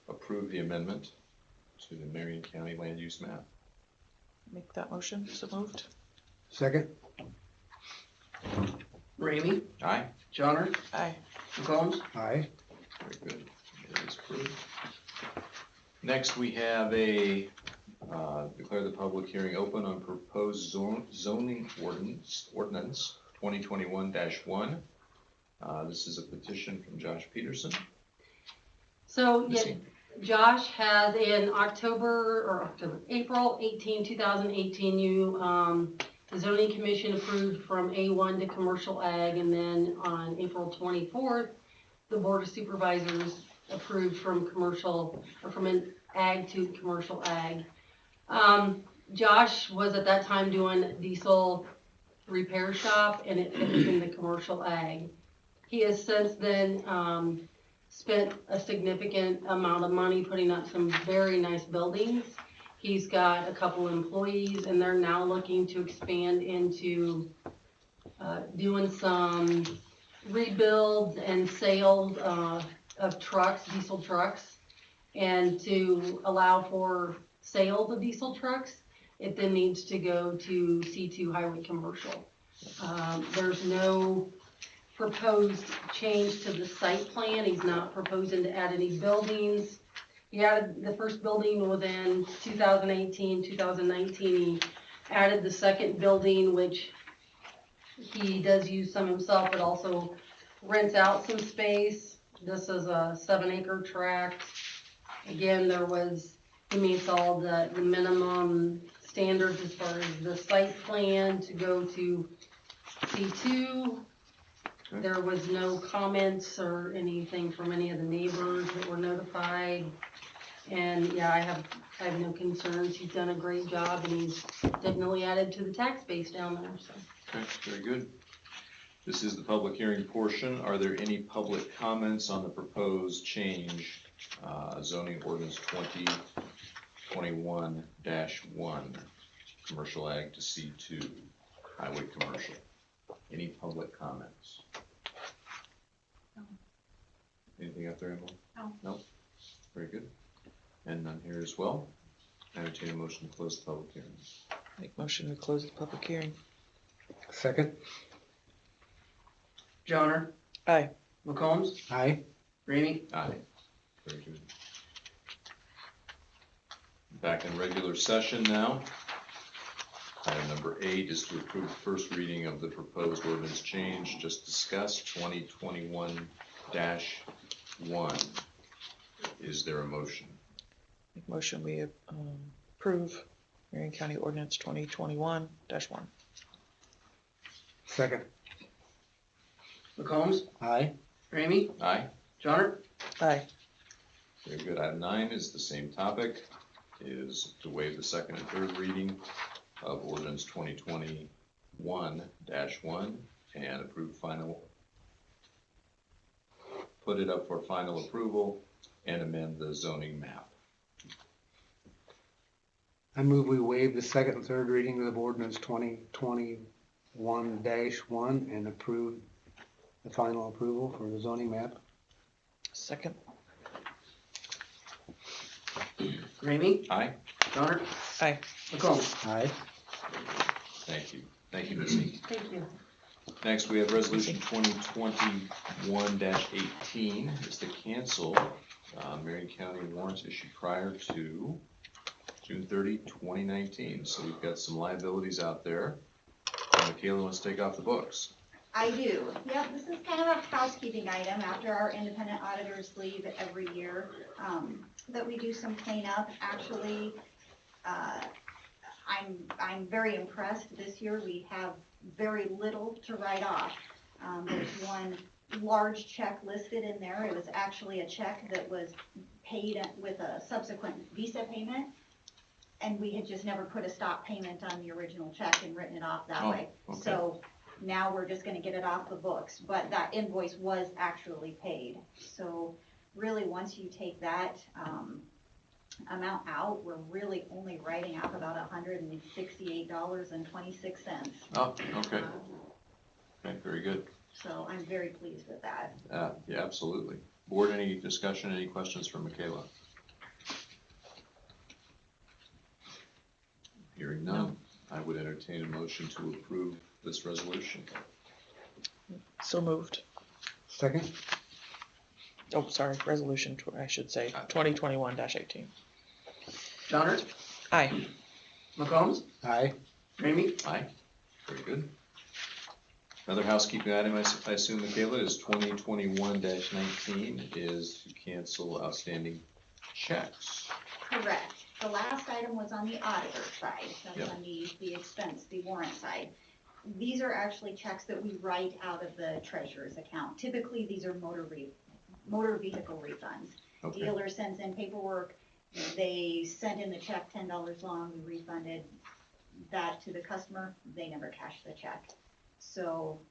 approve the amendment to the Marion County land use map. Make that motion. So moved. Second. Ramey, Aye? Johnner, Aye. McCombs, Aye. Very good. It is approved. Next, we have a declare the public hearing open on proposed zoning ordinance 2021-1. This is a petition from Josh Peterson. So, yeah, Missy? Josh has in April 18, 2018, the zoning commission approved from A1 to commercial ag, and then on April 24th, the board of supervisors approved from an ag to commercial ag. Josh was at that time doing diesel repair shop, and it fit within the commercial ag. He has since then, spent a significant amount of money putting up some very nice buildings. He's got a couple employees, and they're now looking to expand into doing some rebuilds and sales of trucks, diesel trucks. And to allow for sales of diesel trucks, it then needs to go to C2 highway commercial. There's no proposed change to the site plan. He's not proposing to add any buildings. He added, the first building was in 2018, 2019. He added the second building, which he does use some himself, but also rents out some space. This is a 7-acre tract. Again, he meets all the minimum standards as far as the site plan to go to C2. There was no comments or anything from any of the neighbors that were notified. And yeah, I have no concerns. He's done a great job, and he's definitely added to the tax base down there, so. Okay, very good. This is the public hearing portion. Are there any public comments on the proposed change, zoning ordinance 2021-1, commercial ag to C2, highway commercial? Any public comments? No. Anything up there, Emily? No. Nope. Very good. And none here as well. I entertain a motion to close the public hearing. Make motion to close the public hearing. Second? Johnner, Aye. McCombs, Aye. Ramey, Aye. Very good. Back in regular session now. Item number 8 is to approve the first reading of the proposed ordinance change just discussed, 2021-1. Is there a motion? Make motion we approve Marion County Ordinance 2021-1. Second? McCombs, Aye. Ramey, Aye. Johnner, Aye. Very good. Item 9 is the same topic, is to waive the second and third reading of ordinance 2021-1 and approve put it up for final approval and amend the zoning map. I move we waive the second and third reading of ordinance 2021-1 and approve the final approval for the zoning map. Second. Ramey, Aye. Johnner, Aye. McCombs. Aye. Thank you. Thank you, Missy. Thank you. Next, we have resolution 2021-18. It's to cancel Marion County warrants issued prior to June 30, 2019. So we've got some liabilities out there. Michaela wants to take off the books. I do. Yep, this is kind of a housekeeping item after our independent auditors leave every year, that we do some cleanup. Actually, I'm very impressed this year. We have very little to write off. There's one large check listed in there. It was actually a check that was paid with a subsequent Visa payment, and we had just never put a stop payment on the original check and written it off that way. Okay. So now we're just gonna get it off the books, but that invoice was actually paid. So really, once you take that amount out, we're really only writing off about $168.26. Oh, okay. Okay, very good. So I'm very pleased with that. Yeah, absolutely. Board, any discussion, any questions for Michaela? Hearing none, I would entertain a motion to approve this resolution. So moved. Second? Oh, sorry, resolution, I should say, 2021-18. Johnner, Aye. McCombs, Aye. Ramey, Aye. Very good. Another housekeeping item, I assume, Michaela, is 2021-19 is to cancel outstanding checks. Correct. The last item was on the auditor side, that's Yep. on the expense, the warrant side. These are actually checks that we write out of the treasurer's account. Typically, these are motor vehicle refunds. Okay. Dealer sends in paperwork, they send in the check $10 long, we refunded that to the customer, they never cash the check. So,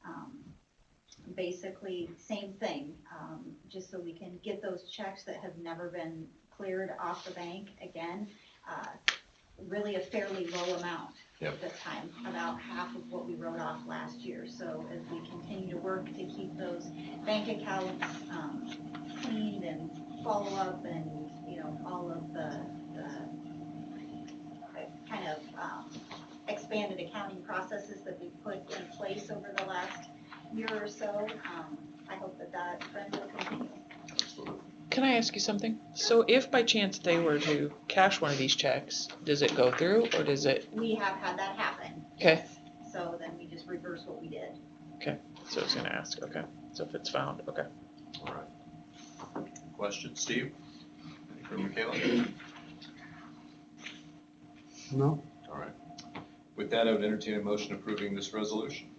basically, same thing, just so we can get those checks that have never been cleared off the bank again, really a fairly low amount. Yep. This time, about half of what we wrote off last year. So as we continue to work to keep those bank accounts cleaned and follow up and, all of the kind of expanded accounting processes that we've put in place over the last year or so, I hope that trend will continue. Can I ask you something? So if by chance they were to cash one of these checks, does it go through or does it? We have had that happen. Okay. So then we just reverse what we did. Okay, so I was gonna ask, okay, so if it's found, okay. All right. Question, Steve? Any for Michaela? No? All right. With that, I would entertain a motion approving this resolution.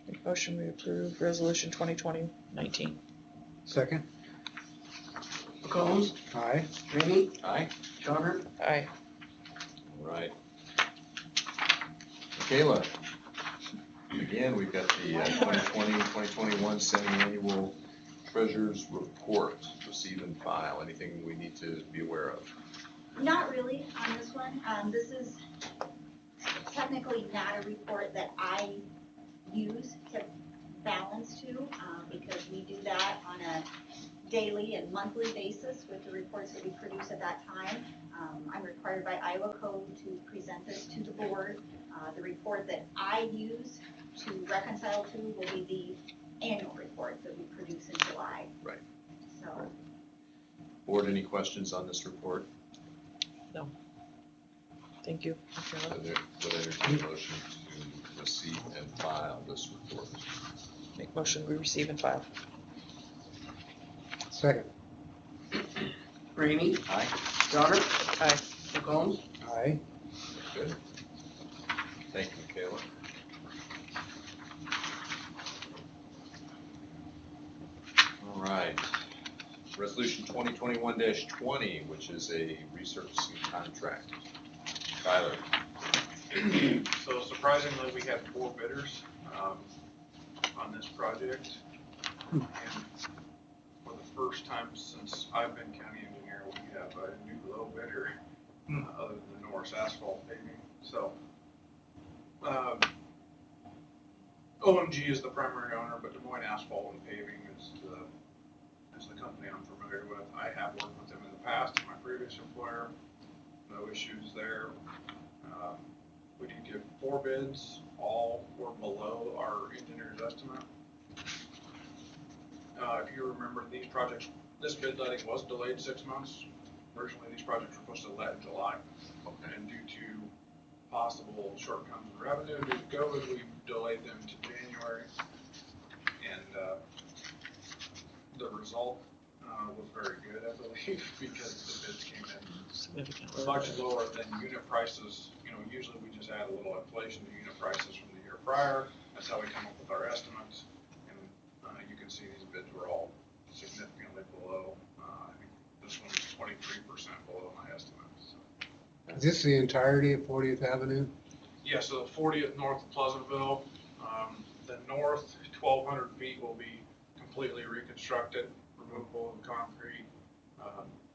Make motion we approve resolution 2020-19. Second? McCombs, Aye. Ramey, Aye. Johnner, Aye. All right. Michaela, again, we've got the 2020-2021 semi-annual treasurer's report, receive and file. Anything we need to be aware of? Not really on this one. This is technically not a report that I use to balance to, because we do that on a daily and monthly basis with the reports that we produce at that time. I'm required by Iowa code to present this to the board. The report that I use to reconcile to will be the annual report that we produce in July. Right. So. Board, any questions on this report? No. Thank you. Would entertain a motion to receive and file this report. Make motion we receive and file. Second? Ramey, Aye. Johnner, Aye. McCombs, Aye. Good. Thank you, Michaela. All right. Resolution 2021-20, which is a resurfacing contract. Tyler. So surprisingly, we had 4 bidders on this project. And for the first time since I've been county engineer, we have a new low bidder other than Norris Asphalt Paving. So OMG is the primary owner, but Des Moines Asphalt and Paving is the company I'm familiar with. I have worked with them in the past at my previous employer. No issues there. We did get 4 bids, all were below our engineer's estimate. If you remember, this bid letting was delayed 6 months. Originally, these projects were supposed to let in July. And due to possible shortcomings in revenue due to COVID, we delayed them to January. And the result was very good, I believe, because the bids came in much lower than unit prices. Usually we just add a little inflation to unit prices from the year prior. That's how we come up with our estimates. And you can see these bids were all significantly below. I think this one is 23% below my estimates. Is this the entirety of 40th Avenue? Yeah, so the 40th north of Pleasantville, the north 1,200 feet will be completely reconstructed, removal of concrete,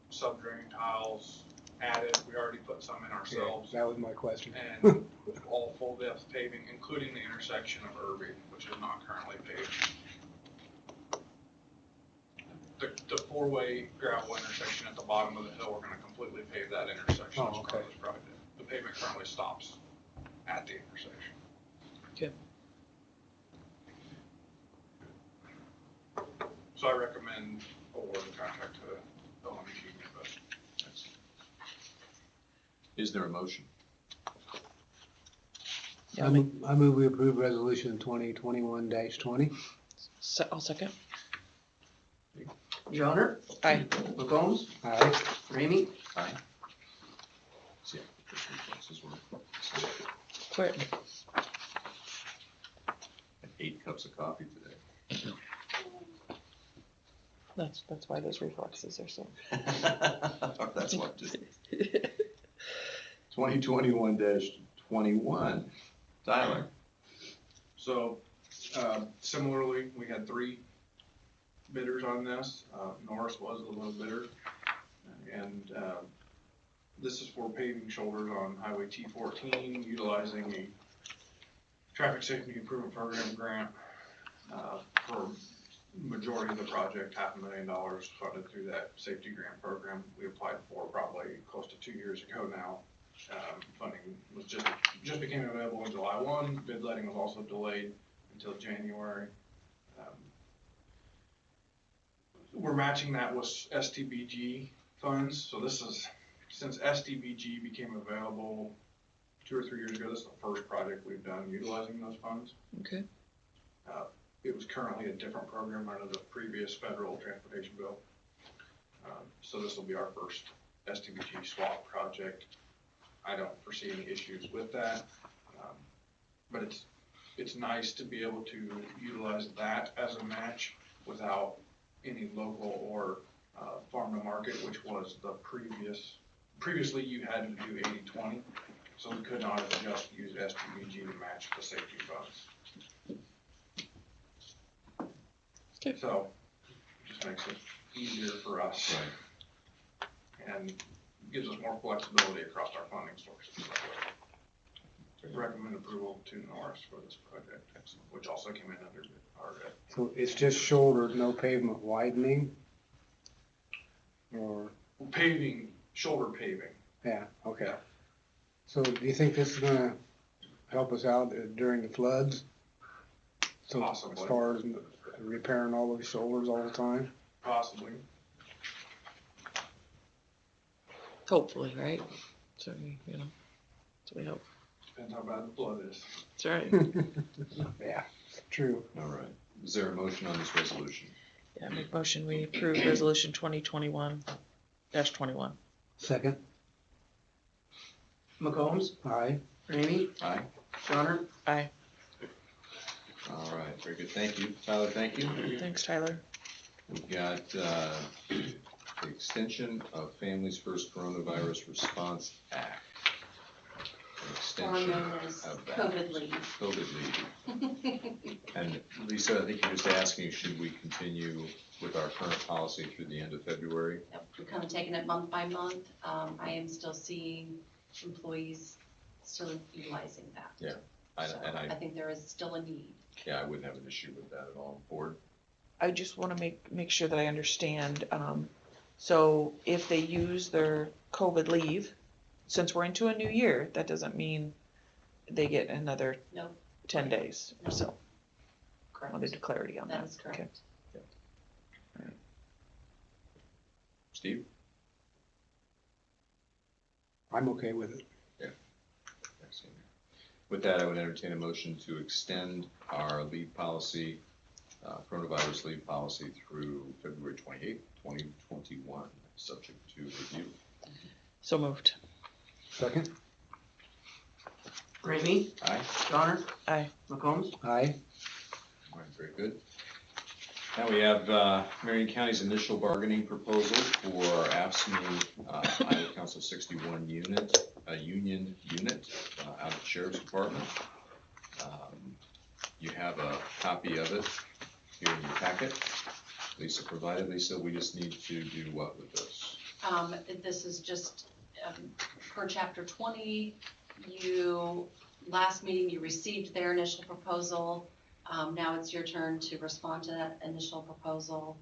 sub-drain tiles added. We already put some in ourselves. Yeah, that was my question. And all full depth paving, including the intersection of Irving, which is not currently paved. The 4-way gravel intersection at the bottom of the hill, we're going to completely pave that intersection as part of this project. The pavement currently stops at the intersection. Okay. So I recommend award the contract to OMG. Is there a motion? Yeah, I move we approve resolution 2021-20. I'll second. Johnner, Aye. McCombs, Aye. Ramey, Aye. See, application requests were Quick. had 8 cups of coffee today. That's why those reflexes are so. That's what just. 2021-21. Tyler. So, similarly, we had 3 bidders on this. Norris was the low bidder. And, this is for paving shoulders on Highway T14, utilizing a traffic safety improvement program grant, for majority of the project, $500,000 funded through that safety grant program. We applied for probably close to 2 years ago now. Funding was just became available on July 1. Bid letting was also delayed until January. We're matching that with STBG funds. So this is, since STBG became available 2 or 3 years ago, this is the first project we've done utilizing those funds. Okay. It was currently a different program under the previous federal transportation bill. So this will be our first STBG swap project. I don't foresee any issues with that. But it's nice to be able to utilize that as a match without any local or farm to market, which was the previously you had to do 80-20. So we could not have just used STBG to match the safety funds. Okay. So, it just makes it easier for us. And gives us more flexibility across our funding sources. Recommend approval to Norris for this project, which also came in under our bid. So it's just shouldered, no pavement widening? Or, Paving, shoulder paving. yeah, okay. So do you think this is gonna help us out during the floods? So Possibly. as far as repairing all of the shoulders all the time? Possibly. Hopefully, right? So, you know, that's what we hope. Depends how bad the flood is. That's right. Yeah, true. All right. Is there a motion on this resolution? Yeah, make motion, we approve resolution 2021-21. Second? McCombs, Aye. Ramey, Aye. Johnner, Aye. All right, very good. Thank you. Tyler, thank you. Thanks, Tyler. We've got the extension of Families First Coronavirus Response Act. An extension known as of that. COVID leave. COVID leave. And Lisa, I think you're just asking, should we continue with our current policy through the end of February? Yep, we're kind of taking it month by month. I am still seeing employees still utilizing that. Yeah, I think there is still a need. Yeah, I wouldn't have an issue with that at all. Board? I just want to make sure that I understand. So if they use their COVID leave, since we're into a new year, that doesn't mean they get another No. 10 days or so. Correct. I wanted clarity on that. That is correct. Okay. All right. Steve? I'm okay with it. Excellent. With that, I would entertain a motion to extend our leave policy, coronavirus leave policy through February 28th, 2021, subject to review. So moved. Second? Ramey, Aye. Johnner, Aye. McCombs, Aye. All right, very good. Now we have Marion County's initial bargaining proposal for our AFSCME Iowa Council 61 unit, union unit out of the Sheriff's Department. You have a copy of it here in your packet. Lisa provided. Lisa, we just need to do what with this? This is just per chapter 20. Last meeting you received their initial proposal. Now it's your turn to respond to that initial proposal.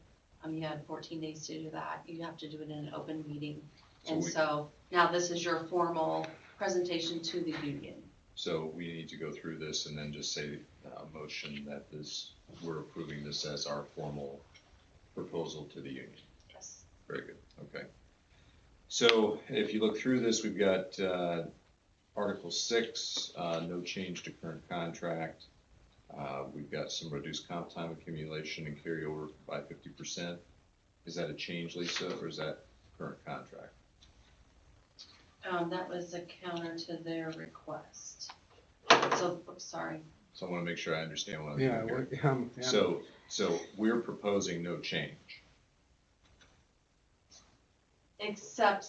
You had 14 days to do that. You have to do it in an open meeting. So now this is your formal presentation to the union. So we need to go through this and then just say a motion that we're approving this as our formal proposal to the union. Yes. Very good, okay. So if you look through this, we've got Article 6, no change to current contract. We've got some reduced comp time accumulation and carryover by 50%. Is that a change, Lisa, or is that current contract? That was a counter to their request. So, sorry. So I want to make sure I understand what I'm Yeah, doing here. yeah. So we're proposing no change. Except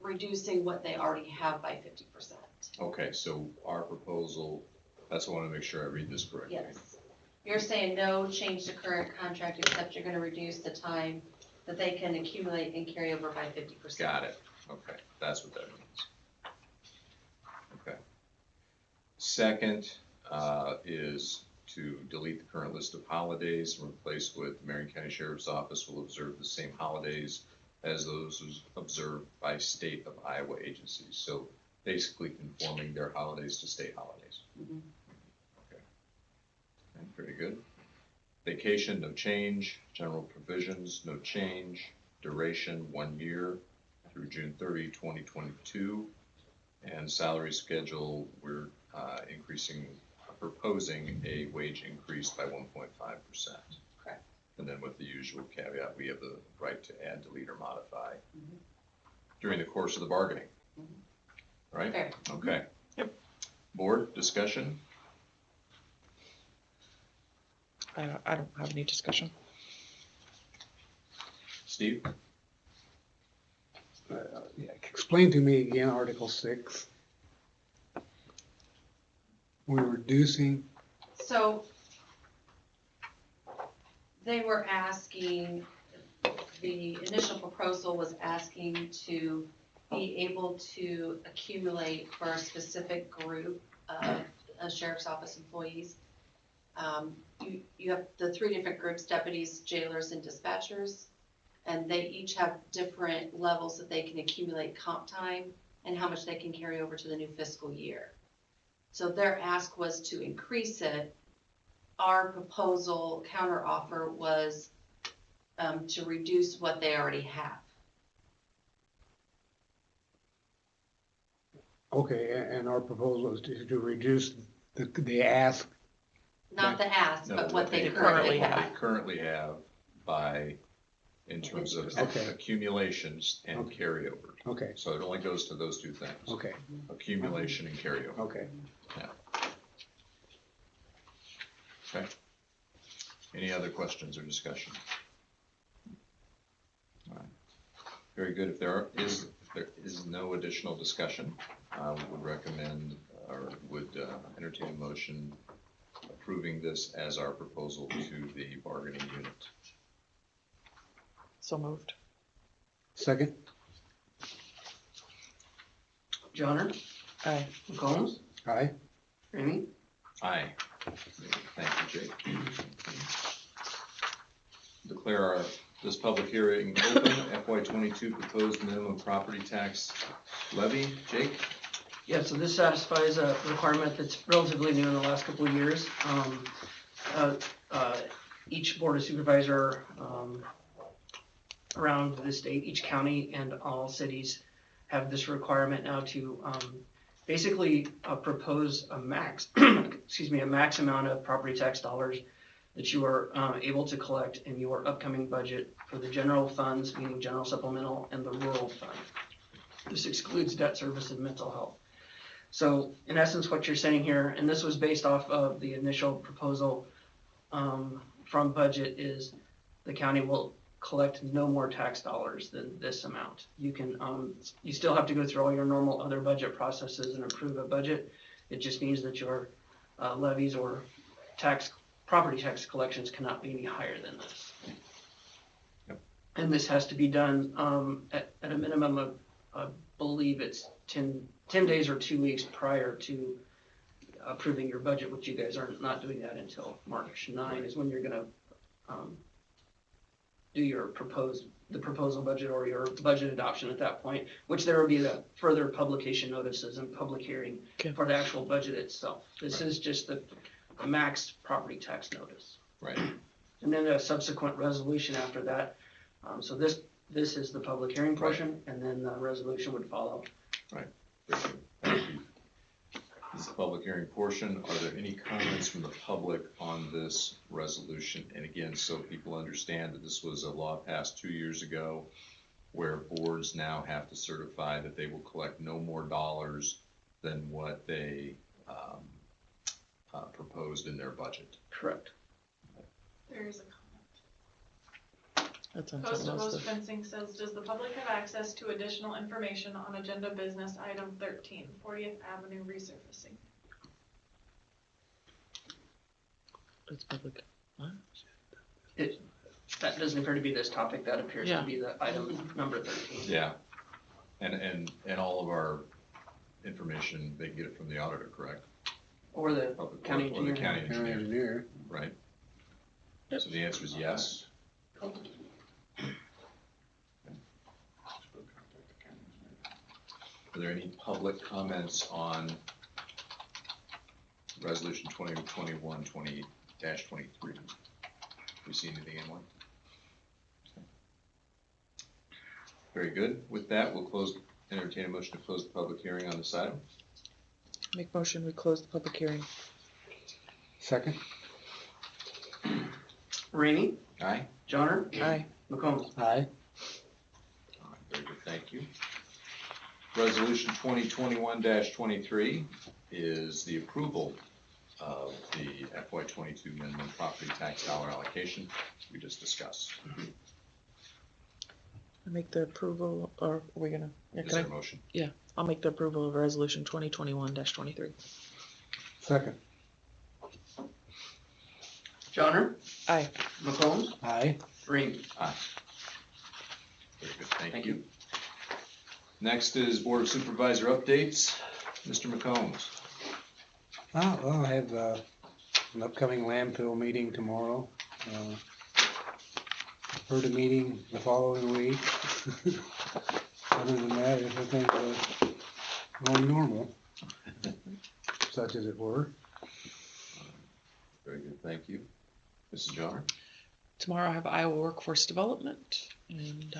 reducing what they already have by 50%. Okay, so our proposal, that's what I want to make sure I read this correctly. Yes. You're saying no change to current contract, except you're gonna reduce the time that they can accumulate and carry over by 50%. Got it. Okay, that's what that means. Okay. Second is to delete the current list of holidays and replace with Marion County Sheriff's Office will observe the same holidays as those observed by state of Iowa agencies. So basically conforming their holidays to state holidays. Mhm. Okay. Very good. Vacation, no change. General provisions, no change. Duration, 1 year through June 30, 2022. And salary schedule, we're proposing a wage increase by 1.5%. Correct. And then with the usual caveat, we have the right to add, delete, or modify Mhm. during the course of the bargaining. Mhm. Right? Fair. Okay. Yep. Board discussion? I don't have any discussion. Steve? Yeah, explain to me again, Article 6. We're reducing, So they were asking, the initial proposal was asking to be able to accumulate for a specific group of sheriff's office employees. You have the 3 different groups: deputies, jailers, and dispatchers. And they each have different levels that they can accumulate comp time and how much they can carry over to the new fiscal year. So their ask was to increase it. Our proposal counter offer was to reduce what they already have. okay, and our proposal is to reduce the ask. Not the ask, No, but what they currently currently have. What have. they currently have by, in terms of Okay. accumulations and carryover. Okay, So it only goes to those 2 things. okay, Accumulation and carryover. okay. Okay. Any other questions or discussion? All right. Very good. If there is no additional discussion, we would recommend or would entertain a motion approving this as our proposal to the bargaining unit. So moved. Second? Johnner, Aye. McCombs, Aye. Ramey, Aye. Thank you, Jake. Declare this public hearing open. FY22 proposed minimum property tax levy. Jake? Yeah, so this satisfies a requirement that's relatively new in the last couple of years. Each board of supervisor around the state, each county and all cities have this requirement now to basically propose a max, a max amount of property tax dollars that you are able to collect in your upcoming budget for the general funds, meaning general supplemental, and the rural fund. This excludes debt service and mental health. So in essence, what you're saying here, and this was based off of the initial proposal from budget, is the county will collect no more tax dollars than this amount. You can, you still have to go through all your normal other budget processes and approve a budget. It just means that your levies or property tax collections cannot be any higher than this. Yep. And this has to be done at a minimum of, I believe it's 10 days or 2 weeks prior to approving your budget, which you guys are not doing that until March 9 is when you're gonna do your proposal budget or your budget adoption at that point, which there will be the further publication notices and public hearing for the actual budget itself. This is just the max property tax notice. Right. And then a subsequent resolution after that. So this is the public hearing portion, and then the resolution would follow. Right. Very good. Thank you. This is the public hearing portion. Are there any comments from the public on this resolution? And again, so people understand that this was a law passed 2 years ago where boards now have to certify that they will collect no more dollars than what they proposed in their budget. Correct. There's a That's on Post to something else. post fencing says, does the public have access to additional information on agenda business item 13, 40th Avenue resurfacing? It's public. What? That doesn't appear to be this topic, that appears Yeah. to be the item number 13. Yeah. And all of our information, they get it from the auditor, correct? Or the Public county work, or the engineer. county engineer, Engineer. right? So the answer is yes. Are there any public comments on resolution 2021-20-23? We see anything in one? Very good. With that, we'll entertain a motion to close the public hearing on this item. Make motion, we close the public hearing. Second? Ramey, Aye? Johnner, Aye. McCombs. Aye. All right, very good, thank you. Resolution 2021-23 is the approval of the FY22 minimum property tax dollar allocation we just discussed. I make the approval, or are we gonna? Yeah, Is can there I? a motion? Yeah, I'll make the approval of resolution 2021-23. Second? Johnner, Aye. McCombs, Aye. Ramey. Aye. Very good, thank you. Next is Board of Supervisor updates. Mr. McCombs. Well, I have an upcoming landfill meeting tomorrow. Heard a meeting the following week. Other than that, everything was going normal, such as it were. Very good, thank you. Mrs. Johnner? Tomorrow I have Iowa Workforce Development, and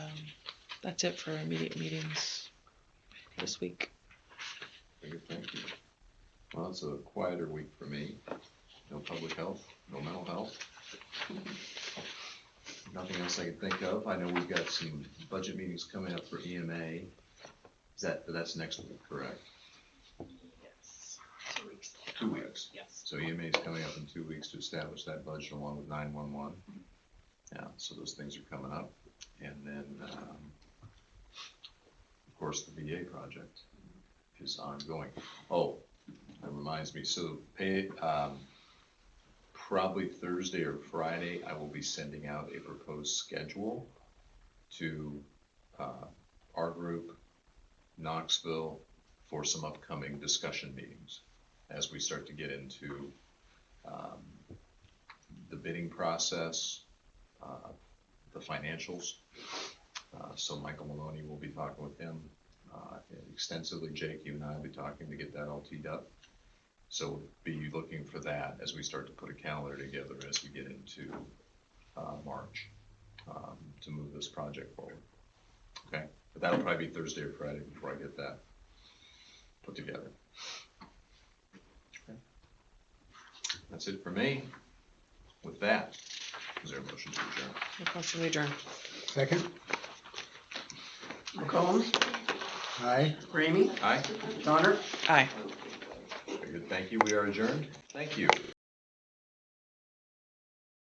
that's it for immediate meetings this week. Very good, thank you. Well, it's a quieter week for me. No public health, no mental health. Nothing else I can think of. I know we've got some budget meetings coming up for EMA. That's next week, correct? Yes. 2 weeks. 2 weeks. Yes. So EMA is coming up in 2 weeks to establish that budget along with 911. Yeah, so those things are coming up. And then, of course, the VA project is ongoing. Oh, that reminds me, so probably Thursday or Friday, I will be sending out a proposed schedule to our group, Knoxville, for some upcoming discussion meetings as we start to get into the bidding process, the financials. So Michael Maloney will be talking with him extensively. Jake, you and I will be talking to get that all teed up. So we'll be looking for that as we start to put a calendar together as we get into March to move this project forward. Okay, but that'll probably be Thursday or Friday before I get that put together. Okay. That's it for me. With that, is there a motion to adjourn? Make motion to adjourn. Second? McCombs, Aye. Ramey, Aye. Johnner. Aye. Very good, thank you. We are adjourned. Thank you.